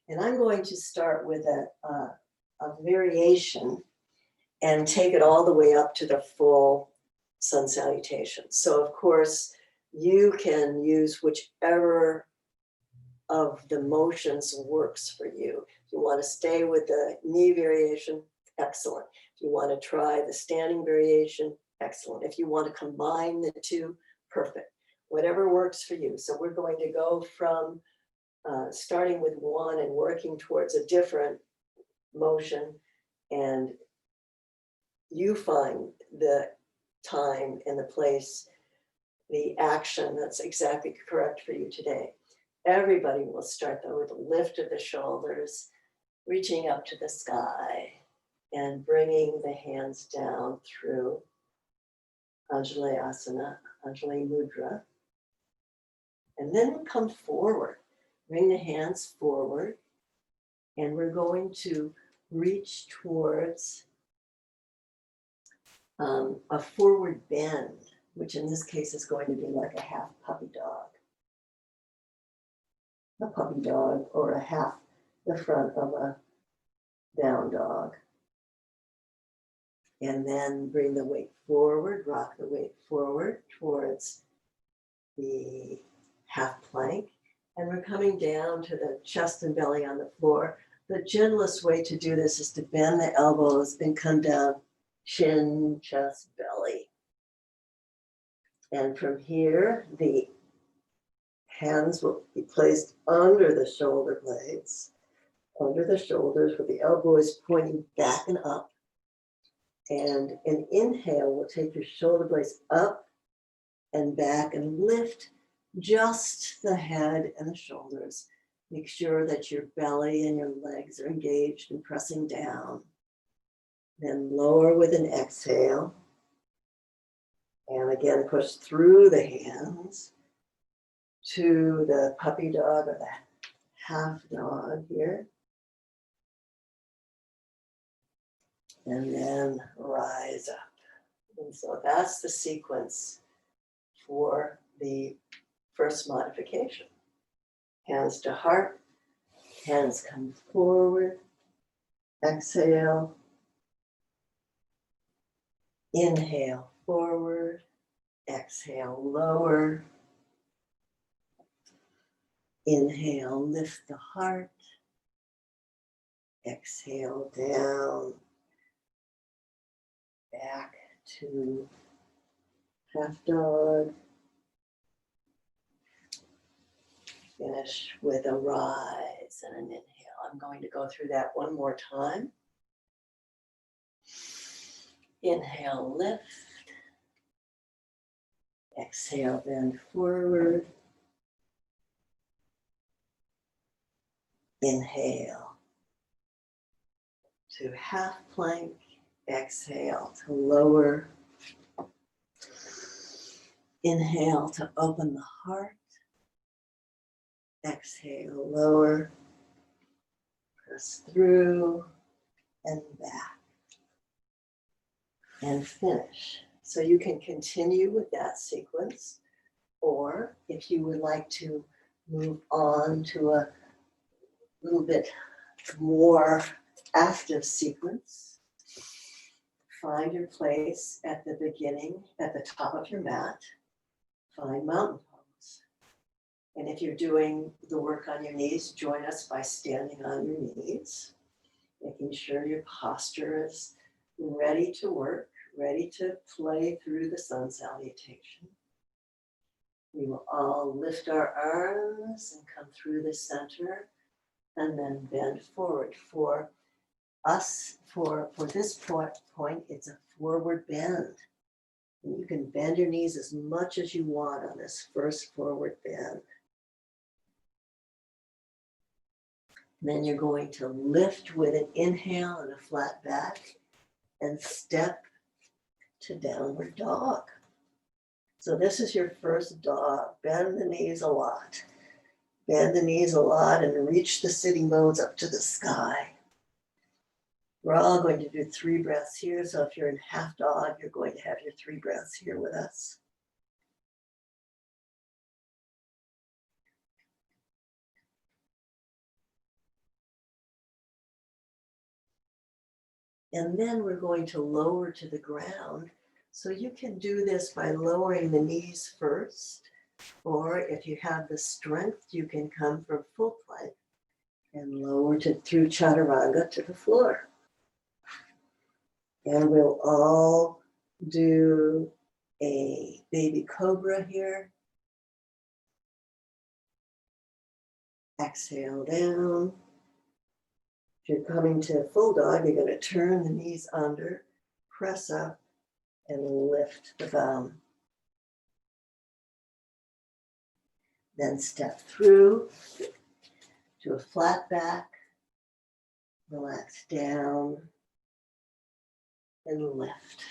And I'm going to start with a variation and take it all the way up to the full sun salutation. So of course, you can use whichever of the motions works for you. If you want to stay with the knee variation, excellent. If you want to try the standing variation, excellent. If you want to combine the two, perfect. Whatever works for you. So we're going to go from starting with one and working towards a different motion, and you find the time and the place, the action that's exactly correct for you today. Everybody will start though with a lift of the shoulders, reaching up to the sky and bringing the hands down through Anjali Asana, Anjali Mudra. And then we'll come forward, bring the hands forward, and we're going to reach towards a forward bend, which in this case is going to be like a half puppy dog. A puppy dog or a half the front of a down dog. And then bring the weight forward, rock the weight forward towards the half plank. And we're coming down to the chest and belly on the floor. The gentlest way to do this is to bend the elbows and come down, chin, chest, belly. And from here, the hands will be placed under the shoulder blades, under the shoulders with the elbows pointing back and up. And an inhale will take your shoulder blades up and back, and lift just the head and the shoulders. Make sure that your belly and your legs are engaged and pressing down. Then lower with an exhale. And again, push through the hands to the puppy dog or the half dog here. And then rise up. And so that's the sequence for the first modification. Hands to heart, hands come forward, exhale, inhale forward, exhale lower, inhale lift the heart, exhale down, back to half dog. Finish with a rise and an inhale. I'm going to go through that one more time. Inhale, lift. Exhale, bend forward. Inhale to half plank. Exhale to lower. Inhale to open the heart. Exhale, lower, press through and back, and finish. So you can continue with that sequence, or if you would like to move on to a little bit more active sequence, find your place at the beginning, at the top of your mat, find mountain pose. And if you're doing the work on your knees, join us by standing on your knees, making sure your posture is ready to work, ready to play through the sun salutation. We will all lift our arms and come through the center and then bend forward. For us, for this point, it's a forward bend. And you can bend your knees as much as you want on this first forward bend. Then you're going to lift with an inhale and a flat back and step to downward dog. So this is your first dog. Bend the knees a lot. Bend the knees a lot and reach the sitting bones up to the sky. We're all going to do 3 breaths here. So if you're in half dog, you're going to have your 3 breaths here with us. And then we're going to lower to the ground. So you can do this by lowering the knees first, or if you have the strength, you can come from full plank and lower through chaturanga to the floor. And we'll all do a baby cobra here. Exhale down. If you're coming to full dog, you're going to turn the knees under, press up, and lift the bum. Then step through to a flat back, relax down, and lift.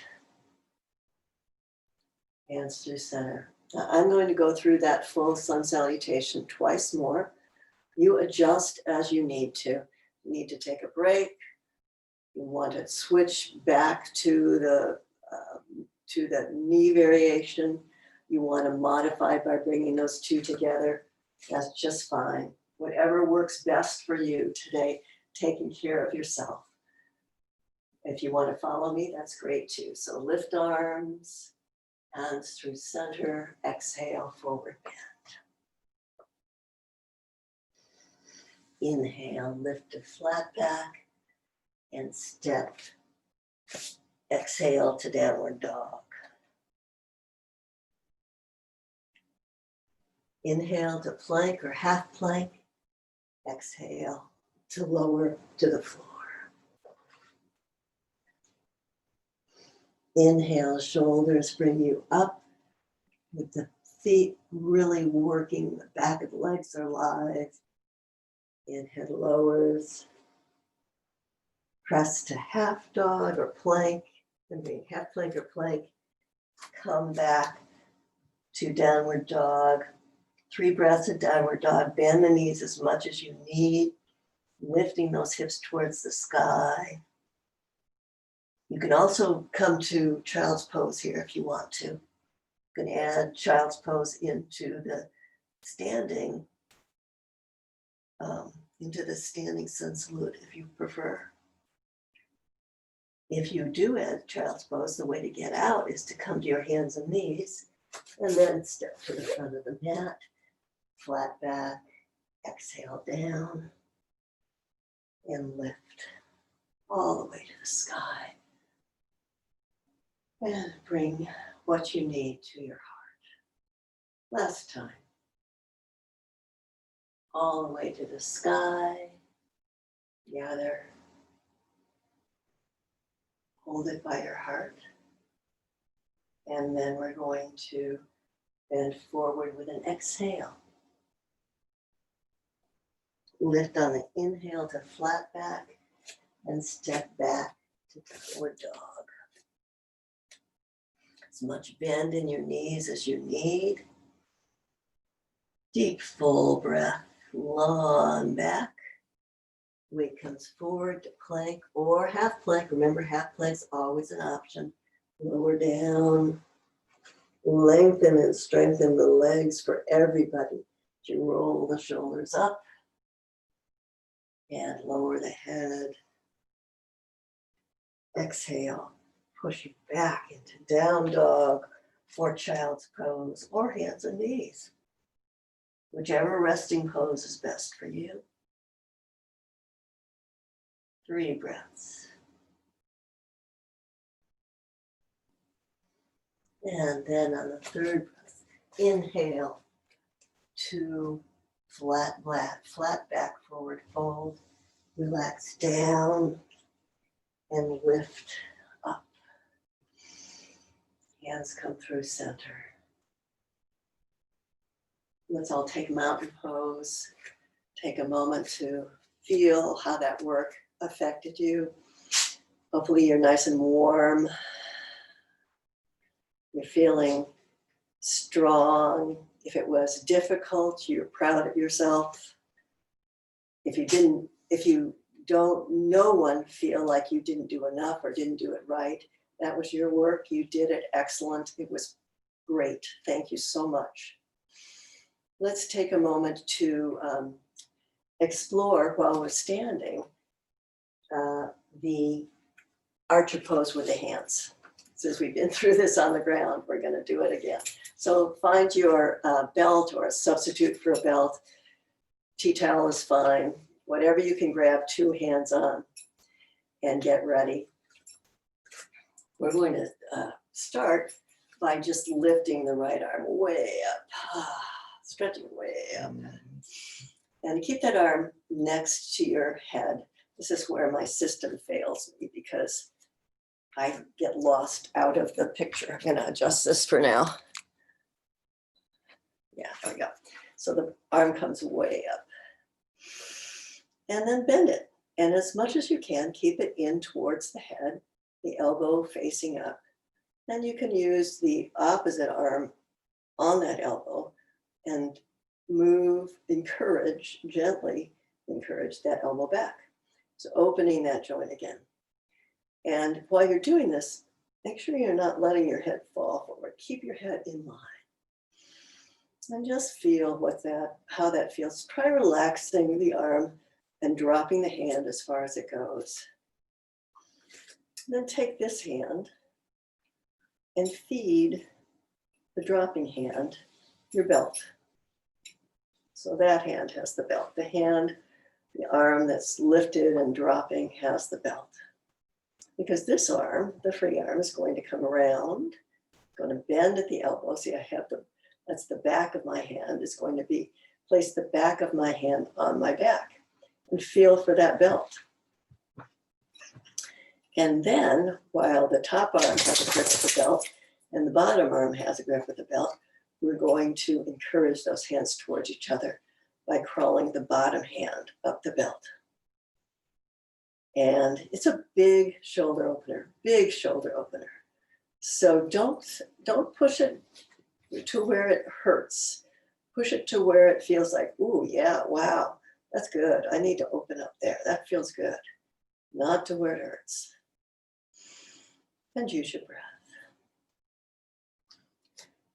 Hands through center. Now I'm going to go through that full sun salutation twice more. You adjust as you need to. You need to take a break. You want to switch back to the knee variation. You want to modify by bringing those two together. That's just fine. Whatever works best for you today, taking care of yourself. If you want to follow me, that's great too. So lift arms, hands through center, exhale, forward bend. Inhale, lift to flat back and step. Exhale to downward dog. Inhale to plank or half plank. Exhale to lower to the floor. Inhale, shoulders bring you up. with the feet really working, the back of the legs are live, and head lowers. Press to half dog or plank, and being half plank or plank. Come back to downward dog. 3 breaths of downward dog. Bend the knees as much as you need, lifting those hips towards the sky. You can also come to child's pose here if you want to. You can add child's pose into the standing sun salute if you prefer. If you do add child's pose, the way to get out is to come to your hands and knees and then step to the front of the mat, flat back, exhale down, and lift all the way to the sky. And bring what you need to your heart. Last time. All the way to the sky. Gather. Hold it by your heart. And then we're going to bend forward with an exhale. Lift on the inhale to flat back and step back to downward dog. As much bend in your knees as you need. Deep, full breath, long back. Weight comes forward to plank or half plank. Remember, half plank's always an option. Lower down. Lengthen and strengthen the legs for everybody. You roll the shoulders up and lower the head. Exhale. Push you back into down dog or child's pose or hands and knees. Whichever resting pose is best for you. 3 breaths. And then on the 3rd breath, inhale to flat back, forward fold. Relax down and lift up. Hands come through center. Let's all take mountain pose. Take a moment to feel how that work affected you. Hopefully you're nice and warm. You're feeling strong. If it was difficult, you're proud of yourself. If you don't, no one feel like you didn't do enough or didn't do it right. That was your work. You did it excellent. It was great. Thank you so much. Let's take a moment to explore while we're standing the archer pose with the hands. Since we've been through this on the ground, we're going to do it again. So find your belt or a substitute for a belt. Tea towel is fine. Whatever you can grab 2 hands on and get ready. We're going to start by just lifting the right arm way up, stretching way up. And keep that arm next to your head. This is where my system fails me because I get lost out of the picture. I'm going to adjust this for now. Yeah, there we go. So the arm comes way up. And then bend it. And as much as you can, keep it in towards the head, the elbow facing up. Then you can use the opposite arm on that elbow and gently encourage that elbow back. So opening that joint again. And while you're doing this, make sure you're not letting your head fall forward. Keep your head in line. And just feel how that feels. Try relaxing the arm and dropping the hand as far as it goes. Then take this hand and feed the dropping hand your belt. So that hand has the belt. The arm that's lifted and dropping has the belt. Because this arm, the free arm, is going to come around, going to bend at the elbow. See, that's the back of my hand, is going to place the back of my hand on my back and feel for that belt. And then, while the top arm has a grip with the belt and the bottom arm has a grip with the belt, we're going to encourage those hands towards each other by crawling the bottom hand up the belt. And it's a big shoulder opener, big shoulder opener. So don't push it to where it hurts. Push it to where it feels like, ooh, yeah, wow, that's good. I need to open up there. That feels good. Not to where it hurts. And use your breath.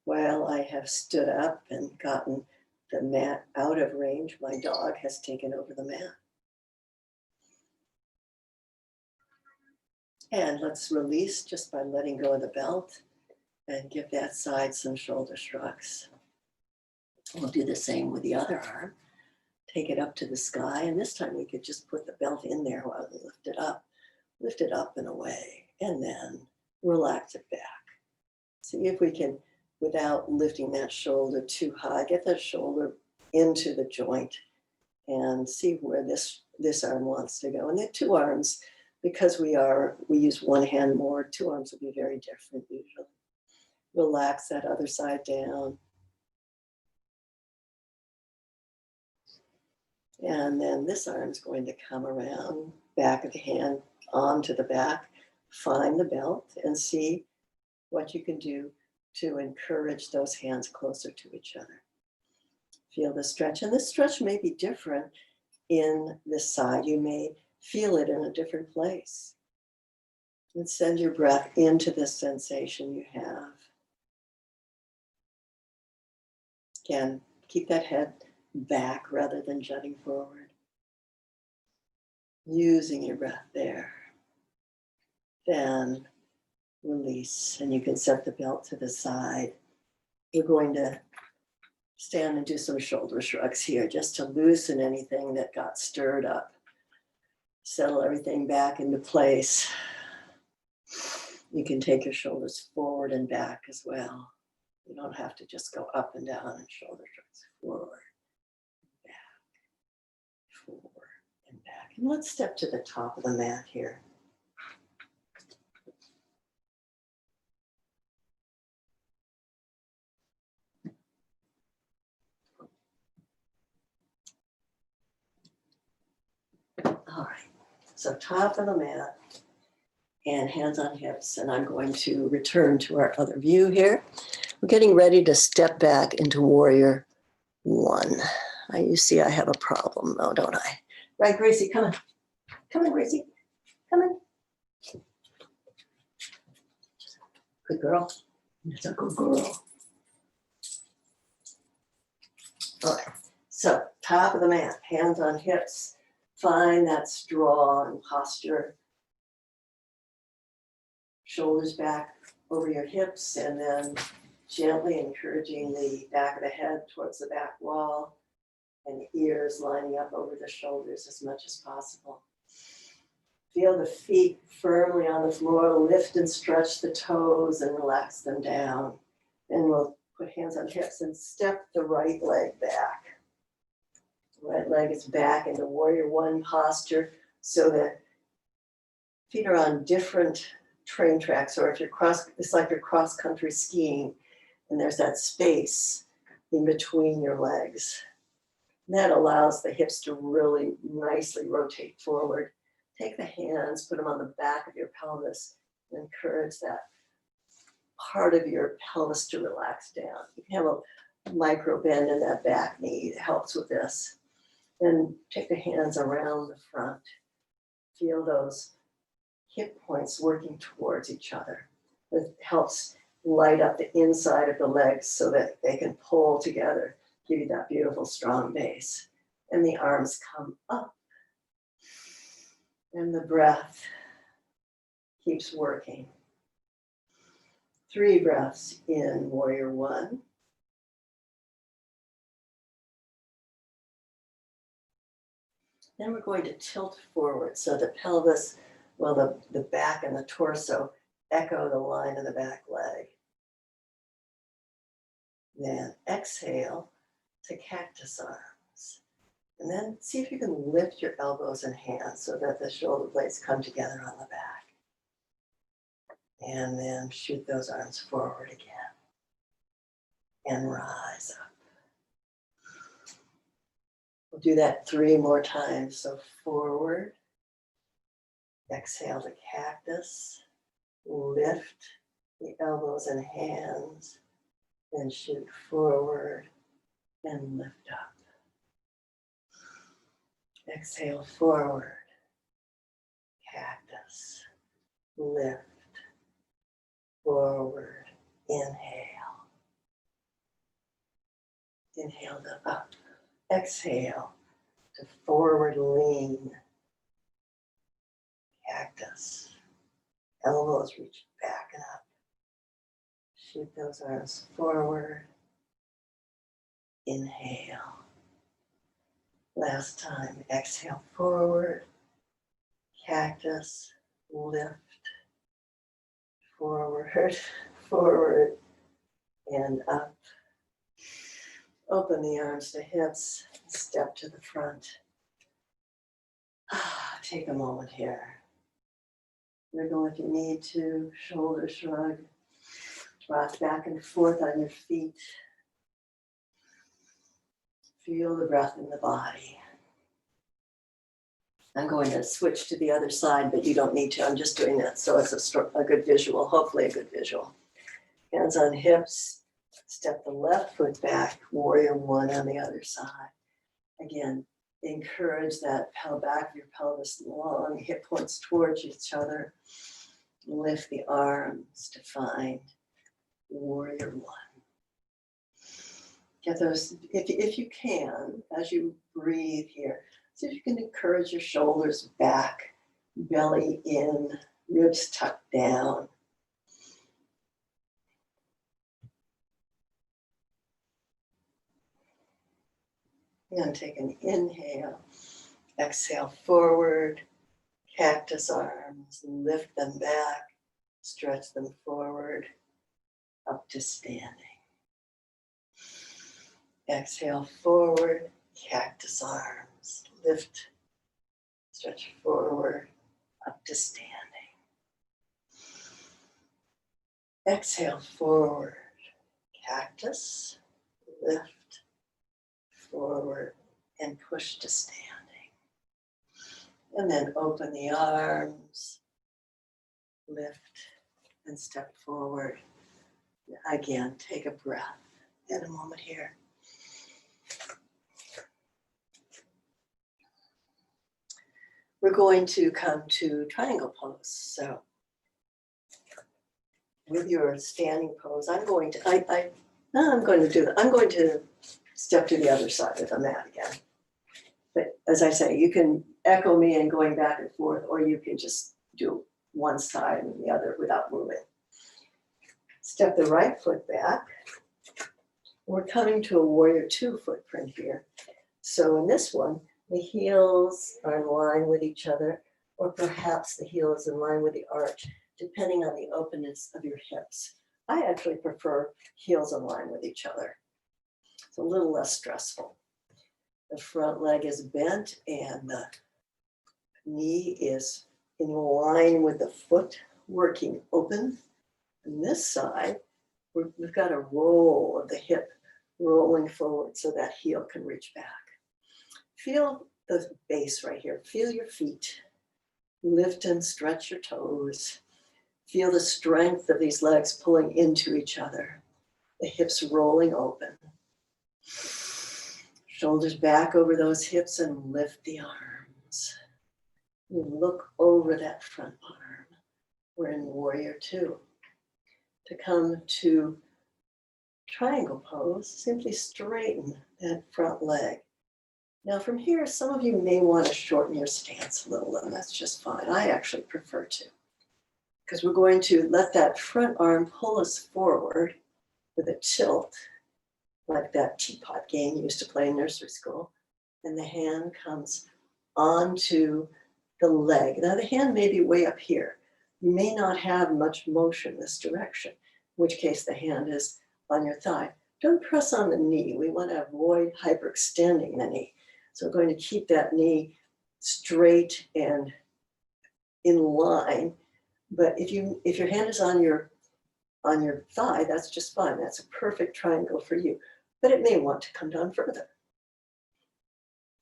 While I have stood up and gotten the mat out of range, my dog has taken over the mat. And let's release just by letting go of the belt and give that side some shoulder shrugs. We'll do the same with the other arm. Take it up to the sky, and this time we could just put the belt in there while we lift it up and away, and then relax it back. See if we can, without lifting that shoulder too high, get that shoulder into the joint and see where this arm wants to go. And the two arms, because we use one hand more, two arms will be very different usually. Relax that other side down. And then this arm is going to come around, back of the hand onto the back, find the belt and see what you can do to encourage those hands closer to each other. Feel the stretch, and this stretch may be different in this side. You may feel it in a different place. And send your breath into this sensation you have. Again, keep that head back rather than jutting forward. Using your breath there. Then release, and you can set the belt to the side. We're going to stand and do some shoulder shrugs here just to loosen anything that got stirred up. Settle everything back into place. You can take your shoulders forward and back as well. You don't have to just go up and down and shoulder shrugs. Forward, back, forward, and back. And let's step to the top of the mat here. All right, so top of the mat and hands on hips. And I'm going to return to our other view here. We're getting ready to step back into warrior one. You see I have a problem though, don't I? Right, Gracie, come on. Come on, Gracie. Come on. Good girl. That's a good girl. All right, so top of the mat, hands on hips. Find that strong posture. Shoulders back over your hips, and then gently encouraging the back of the head towards the back wall and the ears lining up over the shoulders as much as possible. Feel the feet firmly on the floor, lift and stretch the toes and relax them down. And we'll put hands on hips and step the right leg back. The right leg is back into warrior one posture so that feet are on different train tracks, or if you're it's like you're cross-country skiing and there's that space in between your legs. And that allows the hips to really nicely rotate forward. Take the hands, put them on the back of your pelvis, and encourage that part of your pelvis to relax down. You can have a micro bend in that back knee that helps with this. Then take the hands around the front. Feel those hip points working towards each other. It helps light up the inside of the legs so that they can pull together, give you that beautiful strong base. And the arms come up. And the breath keeps working. 3 breaths in warrior one. Then we're going to tilt forward so the pelvis, well, the back and the torso echo the line of the back leg. Then exhale to cactus arms. And then see if you can lift your elbows and hands so that the shoulder blades come together on the back. And then shoot those arms forward again. and rise up. We'll do that 3 more times. So forward, exhale to cactus, lift the elbows and hands, and shoot forward and lift up. Exhale forward, cactus, lift, forward, inhale. Inhale to up. Exhale to forward lean. Cactus. Elbows reach back and up. Shoot those arms forward. Inhale. Last time. Exhale forward. Cactus. Lift. Forward. Forward. And up. Open the arms to hips. Step to the front. Take a moment here. Wiggle if you need to. Shoulder shrug. Rock back and forth on your feet. Feel the breath in the body. I'm going to switch to the other side, but you don't need to. I'm just doing that so it's a good visual, hopefully a good visual. Hands on hips. Step the left foot back, warrior one on the other side. Again, encourage that back of your pelvis long, hip points towards each other. Lift the arms to find warrior one. Get those, if you can, as you breathe here, see if you can encourage your shoulders back, belly in, ribs tucked down. And take an inhale, exhale forward, cactus arms, lift them back, stretch them forward, up to standing. Exhale forward, cactus arms, lift, stretch forward, up to standing. Exhale forward, cactus, lift, forward, and push to standing. And then open the arms, lift, and step forward. Again, take a breath in a moment here. We're going to come to triangle pose. So with your standing pose, I'm going to step to the other side of the mat again. But as I say, you can echo me in going back and forth, or you can just do one side and the other without moving. Step the right foot back. We're coming to a warrior two footprint here. So in this one, the heels are in line with each other, or perhaps the heel is in line with the arch, depending on the openness of your hips. I actually prefer heels in line with each other. It's a little less stressful. The front leg is bent and the knee is in line with the foot, working open. On this side, we've got a roll of the hip rolling forward so that heel can reach back. Feel the base right here. Feel your feet. Lift and stretch your toes. Feel the strength of these legs pulling into each other. The hips rolling open. Shoulders back over those hips and lift the arms. You look over that front arm. We're in warrior two. To come to triangle pose, simply straighten that front leg. Now from here, some of you may want to shorten your stance a little, and that's just fine. I actually prefer to, because we're going to let that front arm pull us forward with a tilt, like that teapot game you used to play in nursery school, and the hand comes onto the leg. Now the hand may be way up here. You may not have much motion this direction, in which case the hand is on your thigh. Don't press on the knee. We want to avoid hyperextending the knee. So we're going to keep that knee straight and in line. But if your hand is on your on your thigh, that's just fine. That's a perfect triangle for you, but it may want to come down further.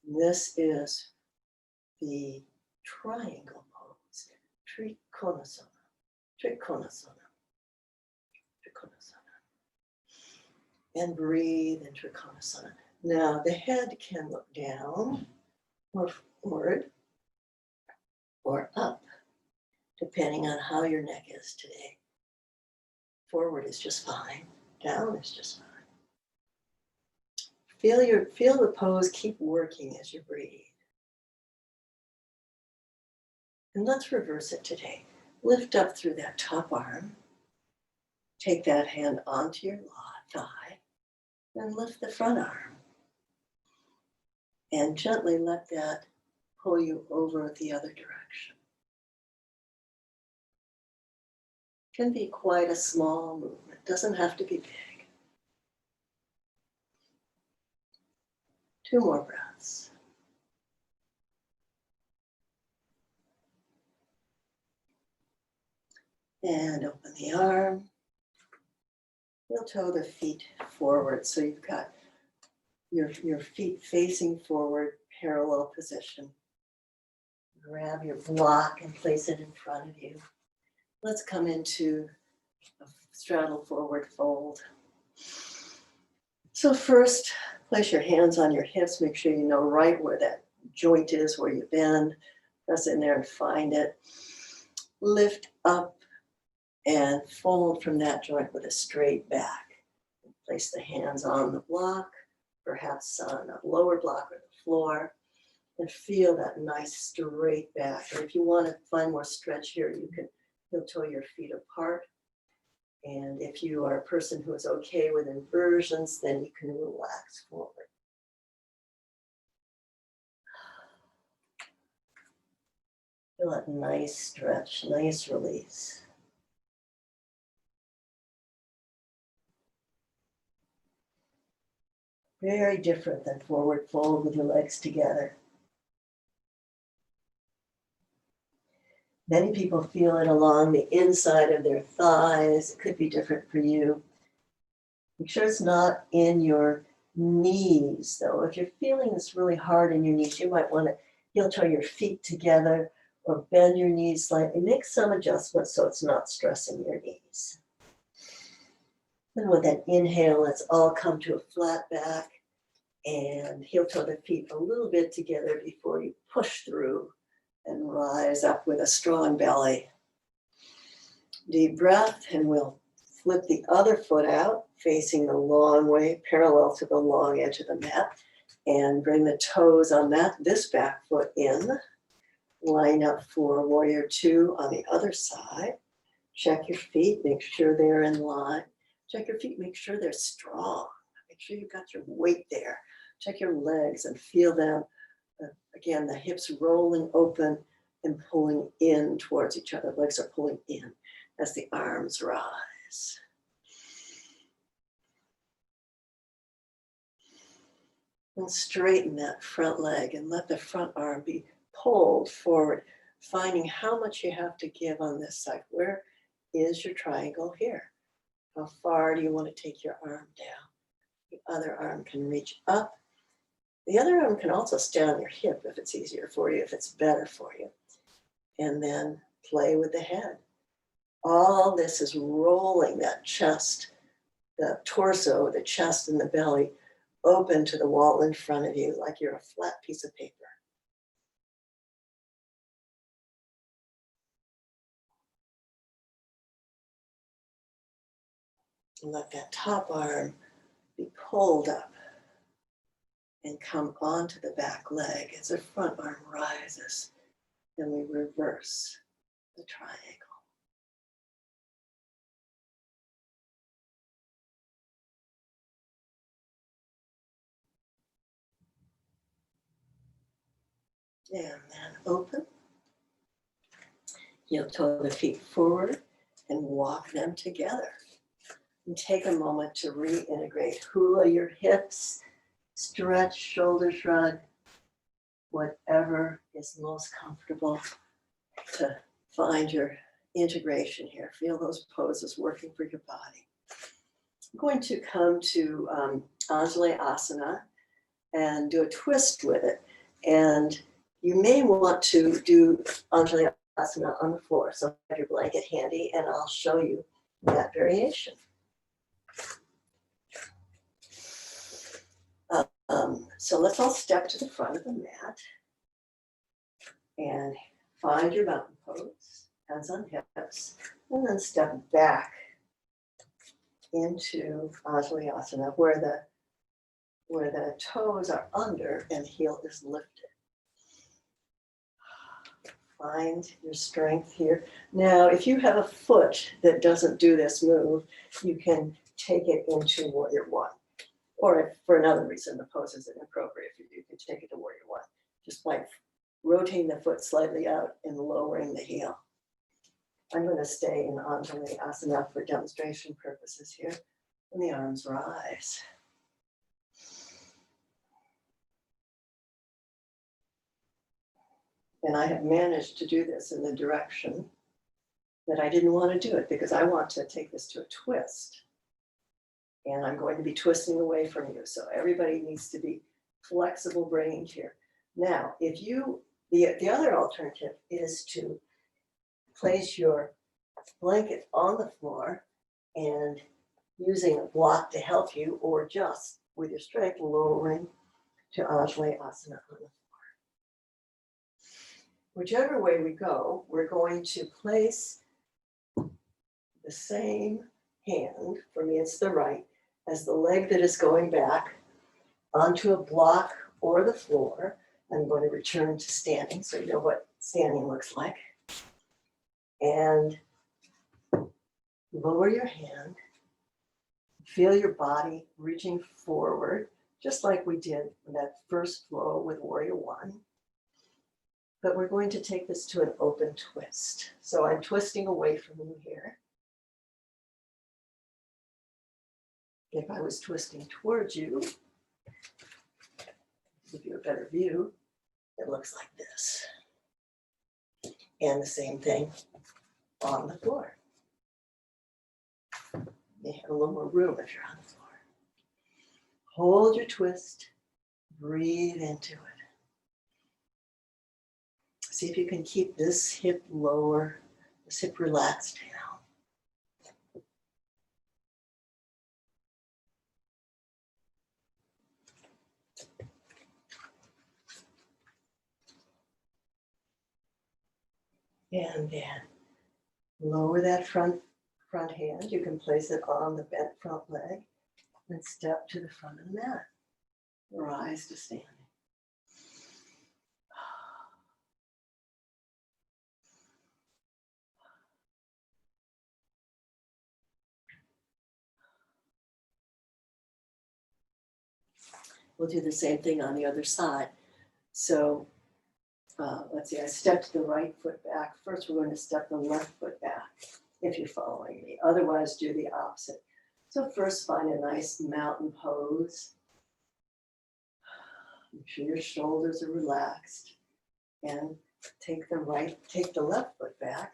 This is the triangle pose, Trikonasana, Trikonasana, Trikonasana. And breathe in Trikonasana. Now the head can look down or forward or up, depending on how your neck is today. Forward is just fine. Down is just fine. Feel the pose keep working as you breathe. And let's reverse it today. Lift up through that top arm. Take that hand onto your thigh. Then lift the front arm. And gently let that pull you over the other direction. It can be quite a small movement. Doesn't have to be big. 2 more breaths. And open the arm. Heel toe the feet forward. So you've got your feet facing forward, parallel position. Grab your block and place it in front of you. Let's come into a straddle forward fold. So first, place your hands on your hips. Make sure you know right where that joint is, where you bend. Press in there and find it. Lift up and fold from that joint with a straight back. Place the hands on the block, perhaps on a lower block or the floor, and feel that nice straight back. And if you want to find more stretch here, you can heel toe your feet apart. And if you are a person who is okay with inversions, then you can relax forward. Feel that nice stretch, nice release. Very different than forward fold with your legs together. Many people feel it along the inside of their thighs. It could be different for you. Make sure it's not in your knees, though. If you're feeling this really hard in your knees, you might want to heel toe your feet together or bend your knees slightly. Make some adjustments so it's not stressing your knees. And with that inhale, let's all come to a flat back and heel toe the feet a little bit together before you push through and rise up with a strong belly. Deep breath, and we'll flip the other foot out, facing the long way, parallel to the long edge of the mat, and bring the toes on this back foot in. Line up for warrior 2 on the other side. Check your feet, make sure they're in line. Check your feet, make sure they're strong. Make sure you've got your weight there. Check your legs and feel them. Again, the hips rolling open and pulling in towards each other. Legs are pulling in as the arms rise. And straighten that front leg and let the front arm be pulled forward, finding how much you have to give on this side. Where is your triangle here? How far do you want to take your arm down? The other arm can reach up. The other arm can also stay on your hip if it's easier for you, if it's better for you. And then play with the head. All this is rolling that chest, the torso, the chest and the belly open to the wall in front of you like you're a flat piece of paper. And let that top arm be pulled up and come onto the back leg as the front arm rises. Then we reverse the triangle. And then open. Heel toe the feet forward and walk them together. And take a moment to reintegrate. Hula your hips, stretch, shoulder shrug, whatever is most comfortable to find your integration here. Feel those poses working for your body. I'm going to come to Anjali Asana and do a twist with it. And you may want to do Anjali Asana on the floor. So have your blanket handy and I'll show you that variation. So let's all step to the front of the mat and find your mountain pose, hands on hips, and then step back into Anjali Asana where the toes are under and the heel is lifted. Find your strength here. Now, if you have a foot that doesn't do this move, you can take it into Warrior One. Or if for another reason the pose is inappropriate for you, you can take it to Warrior One. Just by rotating the foot slightly out and lowering the heel. I'm going to stay in Anjali Asana for demonstration purposes here. And the arms rise. And I have managed to do this in the direction that I didn't want to do it because I want to take this to a twist. And I'm going to be twisting away from you. So everybody needs to be flexible brained here. Now, if you, the other alternative is to place your blanket on the floor and using a block to help you, or just with your strength lowering to Anjali Asana on the floor. Whichever way we go, we're going to place the same hand, for me it's the right, as the leg that is going back onto a block or the floor. I'm going to return to standing so you know what standing looks like. And lower your hand. Feel your body reaching forward, just like we did in that first flow with Warrior One. But we're going to take this to an open twist. So I'm twisting away from you here. If I was twisting towards you, give you a better view, it looks like this. And the same thing on the floor. You have a little more room if you're on the floor. Hold your twist, breathe into it. See if you can keep this hip lower, this hip relaxed now. And then lower that front hand. You can place it on the bent front leg and step to the front of the mat. Rise to standing. We'll do the same thing on the other side. So let's see, I stepped the right foot back. First, we're going to step the left foot back, if you're following me. Otherwise, do the opposite. So first, find a nice mountain pose. Make sure your shoulders are relaxed. And take the left foot back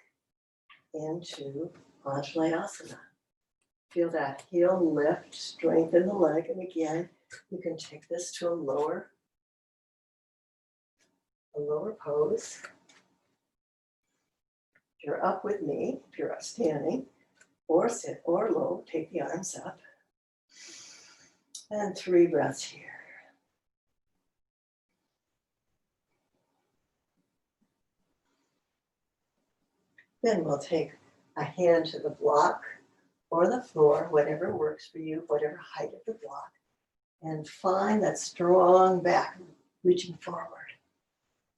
into Anjali Asana. Feel that heel lift, strengthen the leg. And again, you can take this to a lower pose. If you're up with me, if you're standing, or sit or low, take the arms up. And 3 breaths here. Then we'll take a hand to the block or the floor, whatever works for you, whatever height of the block, and find that strong back, reaching forward.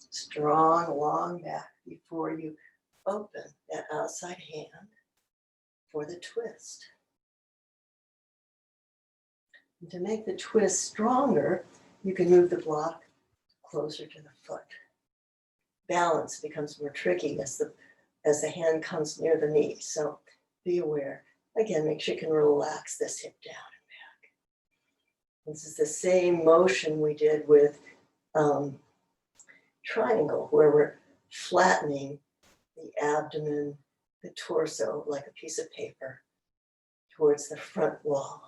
Strong, long back before you open that outside hand for the twist. And to make the twist stronger, you can move the block closer to the foot. Balance becomes more tricky as the hand comes near the knee. So be aware. Again, make sure you can relax this hip down and back. This is the same motion we did with triangle, where we're flattening the abdomen, the torso like a piece of paper towards the front wall.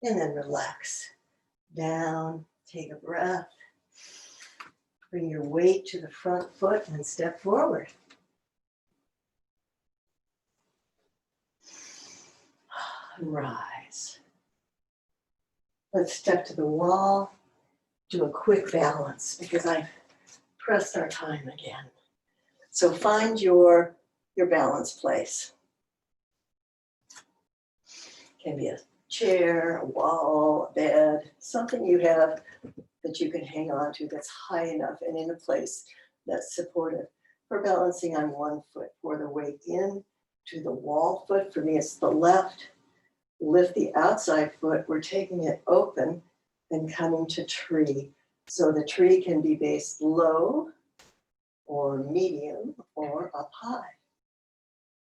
And then relax down, take a breath. Bring your weight to the front foot and step forward. And rise. Let's step to the wall. Do a quick balance because I've pressed our time again. So find your balance place. Can be a chair, a wall, a bed, something you have that you can hang on to that's high enough and in a place that's supportive. For balancing on one foot, pour the weight in to the wall foot. For me, it's the left. Lift the outside foot. We're taking it open and coming to tree. So the tree can be based low or medium or up high.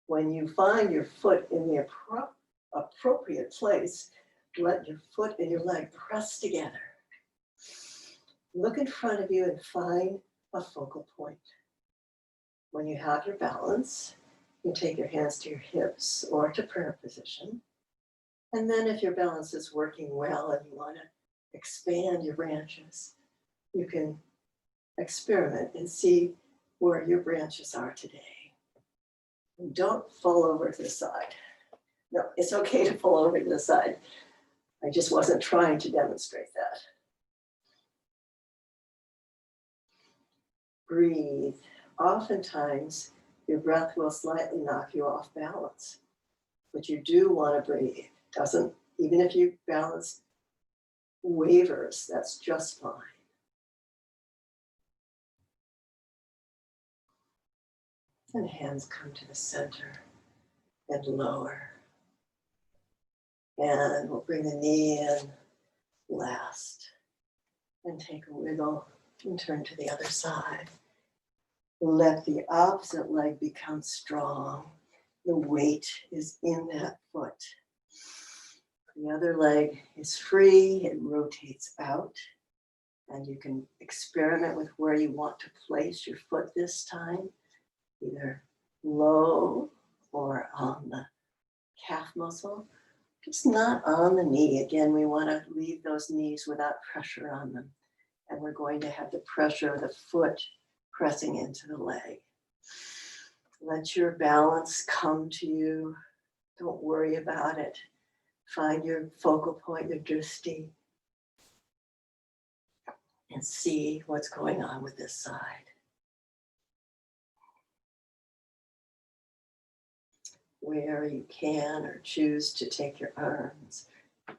When you find your foot in the appropriate place, let your foot and your leg press together. Look in front of you and find a focal point. When you have your balance, you take your hands to your hips or to prayer position. And then if your balance is working well and you want to expand your branches, you can experiment and see where your branches are today. And don't fall over to the side. No, it's okay to fall over to the side. I just wasn't trying to demonstrate that. Breathe. Oftentimes, your breath will slightly knock you off balance, but you do want to breathe. Doesn't, even if you balance wavers, that's just fine. And hands come to the center and lower. And we'll bring the knee in last and take a wiggle and turn to the other side. Let the opposite leg become strong. The weight is in that foot. The other leg is free, it rotates out, and you can experiment with where you want to place your foot this time, either low or on the calf muscle, just not on the knee. Again, we want to leave those knees without pressure on them, and we're going to have the pressure of the foot pressing into the leg. Let your balance come to you. Don't worry about it. Find your focal point, your drishti, and see what's going on with this side. Where you can or choose to take your arms,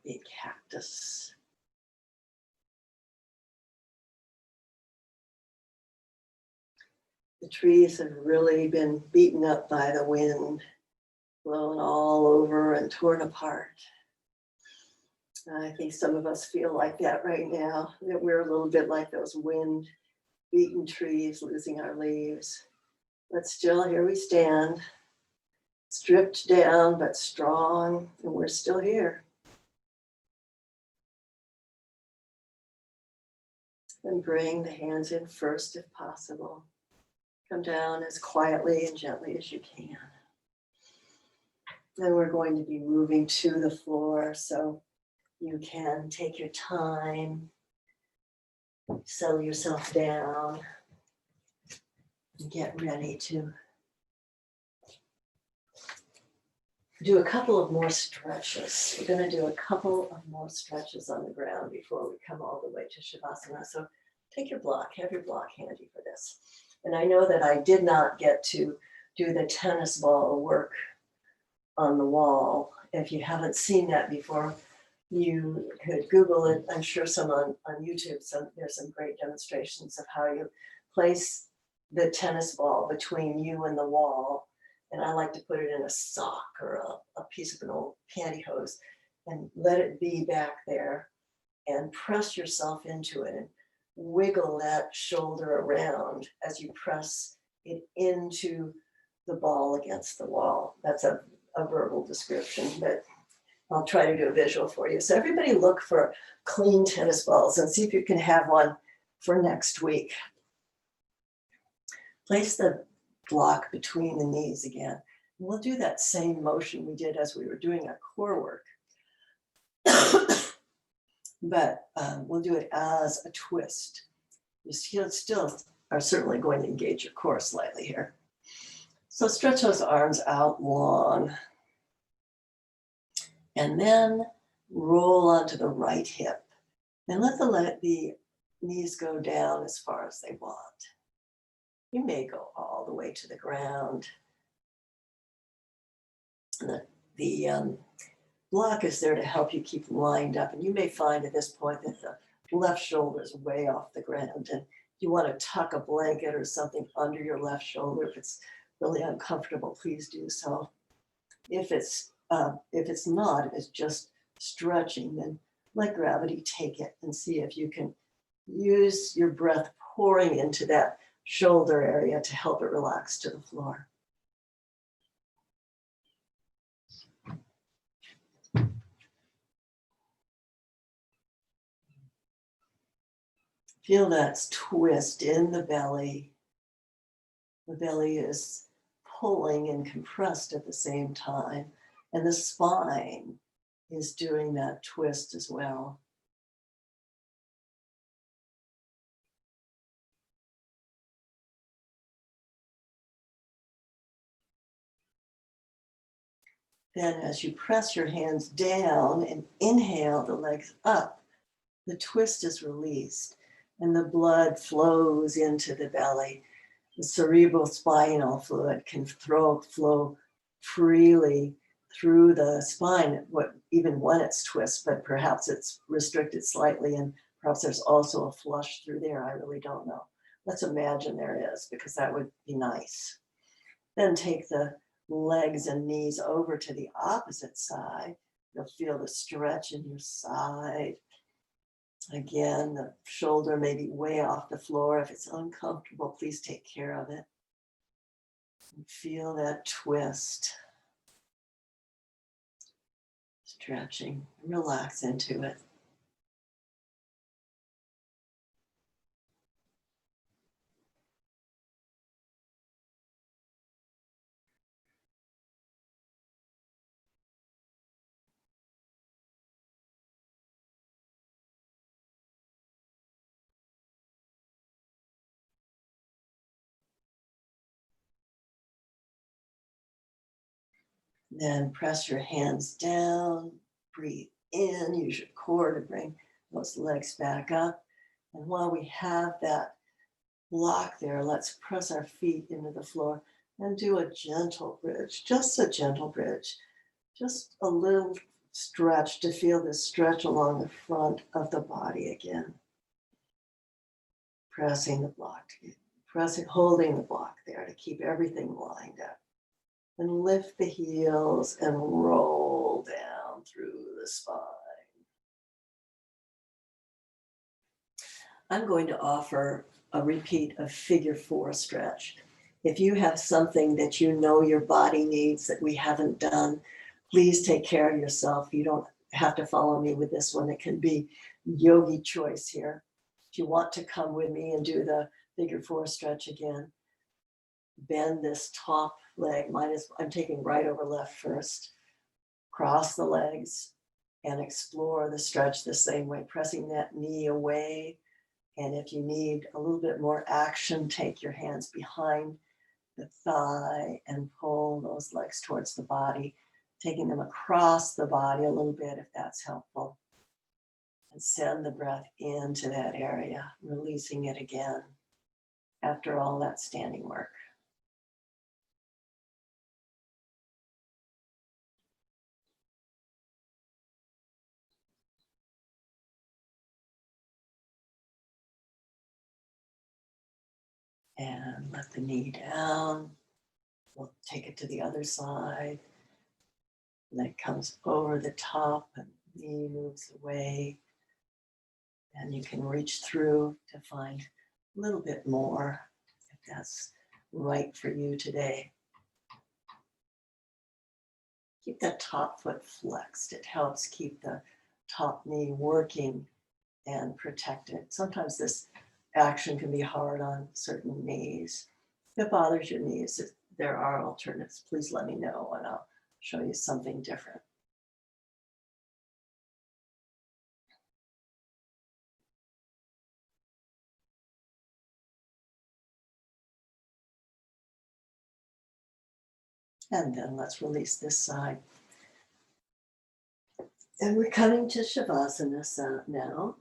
be a cactus. The trees have really been beaten up by the wind, blown all over and torn apart. I think some of us feel like that right now, that we're a little bit like those wind-beaten trees losing our leaves. But still, here we stand, stripped down but strong, and we're still here. And bring the hands in first if possible. Come down as quietly and gently as you can. Then we're going to be moving to the floor, so you can take your time, settle yourself down, and get ready to do a couple of more stretches. We're going to do a couple of more stretches on the ground before we come all the way to Shavasana. So take your block, have your block handy for this. And I know that I did not get to do the tennis ball work on the wall. If you haven't seen that before, you could Google it. I'm sure some on YouTube, there's some great demonstrations of how you place the tennis ball between you and the wall. And I like to put it in a sock or a piece of an old pantyhose and let it be back there and press yourself into it and wiggle that shoulder around as you press it into the ball against the wall. That's a verbal description, but I'll try to do a visual for you. So everybody look for clean tennis balls and see if you can have one for next week. Place the block between the knees again. And we'll do that same motion we did as we were doing our core work. But we'll do it as a twist. You still are certainly going to engage your core slightly here. So stretch those arms out long. And then roll onto the right hip. And let the knees go down as far as they want. You may go all the way to the ground. And the block is there to help you keep lined up. And you may find at this point that the left shoulder is way off the ground. And you want to tuck a blanket or something under your left shoulder. If it's really uncomfortable, please do so. If it's not, if it's just stretching, then let gravity take it and see if you can use your breath pouring into that shoulder area to help it relax to the floor. Feel that twist in the belly. The belly is pulling and compressed at the same time, and the spine is doing that twist as well. Then as you press your hands down and inhale the legs up, the twist is released and the blood flows into the belly. The cerebral spinal fluid can flow freely through the spine, even when it's twist, but perhaps it's restricted slightly, and perhaps there's also a flush through there. I really don't know. Let's imagine there is, because that would be nice. Then take the legs and knees over to the opposite side. You'll feel the stretch in your side. Again, the shoulder may be way off the floor. If it's uncomfortable, please take care of it. And feel that twist. Stretching, relax into it. Then press your hands down, breathe in, use your core to bring those legs back up. And while we have that block there, let's press our feet into the floor and do a gentle bridge, just a gentle bridge, just a little stretch to feel this stretch along the front of the body again. Pressing the block, holding the block there to keep everything lined up. And lift the heels and roll down through the spine. I'm going to offer a repeat of figure 4 stretch. If you have something that you know your body needs that we haven't done, please take care of yourself. You don't have to follow me with this one. It can be yogi choice here. If you want to come with me and do the figure 4 stretch again, bend this top leg. I'm taking right over left first. Cross the legs and explore the stretch the same way, pressing that knee away. And if you need a little bit more action, take your hands behind the thigh and pull those legs towards the body, taking them across the body a little bit if that's helpful. And send the breath into that area, releasing it again after all that standing work. And let the knee down. We'll take it to the other side. Leg comes over the top and knee moves away. And you can reach through to find a little bit more if that's right for you today. Keep that top foot flexed. It helps keep the top knee working and protected. Sometimes this action can be hard on certain knees. If it bothers your knees, if there are alternatives, please let me know and I'll show you something different. And then let's release this side. And we're coming to Shavasana now.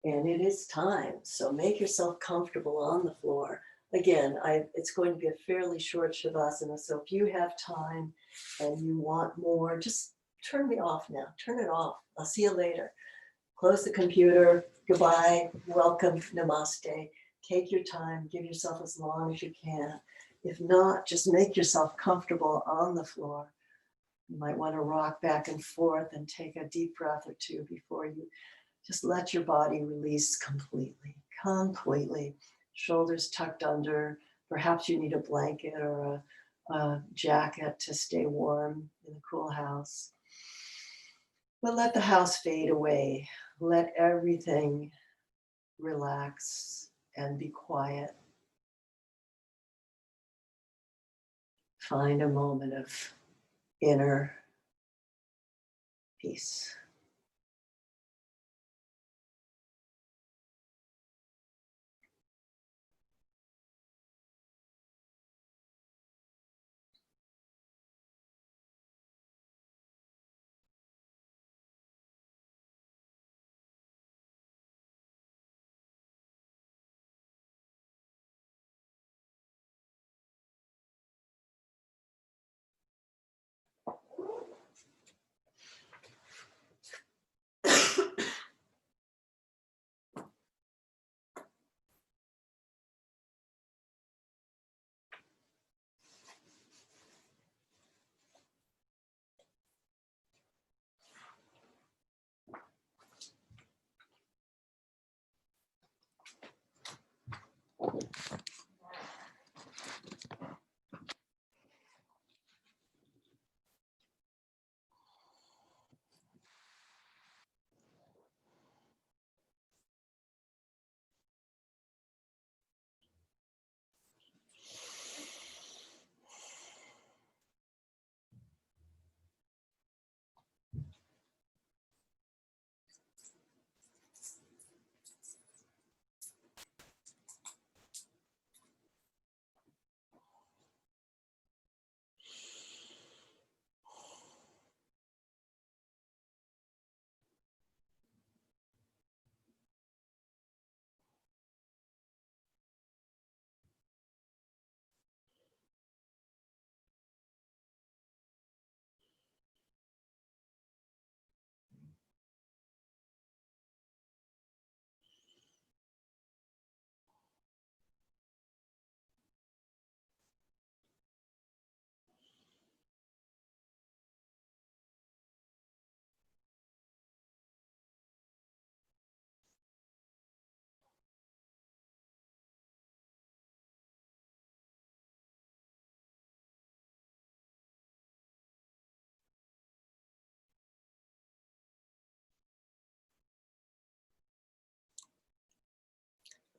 And it is time. So make yourself comfortable on the floor. Again, it's going to be a fairly short Shavasana. So if you have time and you want more, just turn me off now. Turn it off. I'll see you later. Close the computer. Goodbye. Welcome. Namaste. Take your time. Give yourself as long as you can. If not, just make yourself comfortable on the floor. You might want to rock back and forth and take a deep breath or two before you just let your body release completely, completely. Shoulders tucked under. Perhaps you need a blanket or a jacket to stay warm in a cool house. But let the house fade away. Let everything relax and be quiet. Find a moment of inner peace.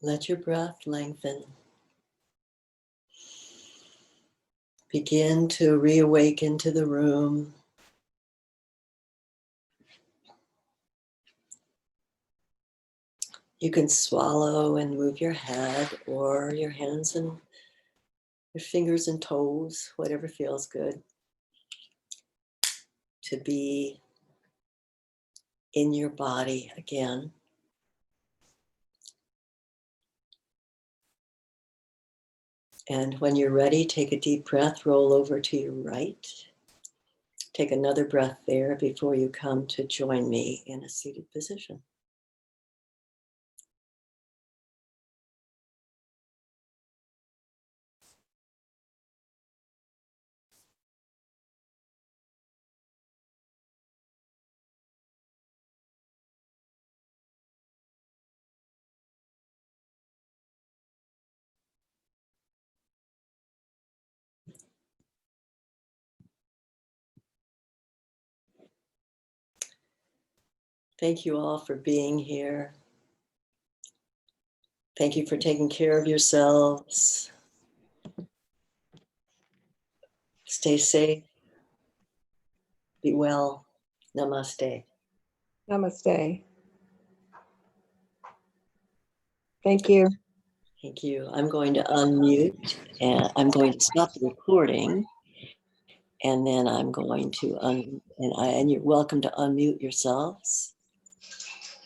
Let your breath lengthen. Begin to reawaken to the room. You can swallow and move your head or your hands and your fingers and toes, whatever feels good. To be in your body again. And when you're ready, take a deep breath, roll over to your right. Take another breath there before you come to join me in a seated position. Thank you all for being here. Thank you for taking care of yourselves. Stay safe. Be well. Namaste. Namaste. Thank you. Thank you. I'm going to unmute and I'm going to stop the recording. And then I'm going to and you're welcome to unmute yourselves.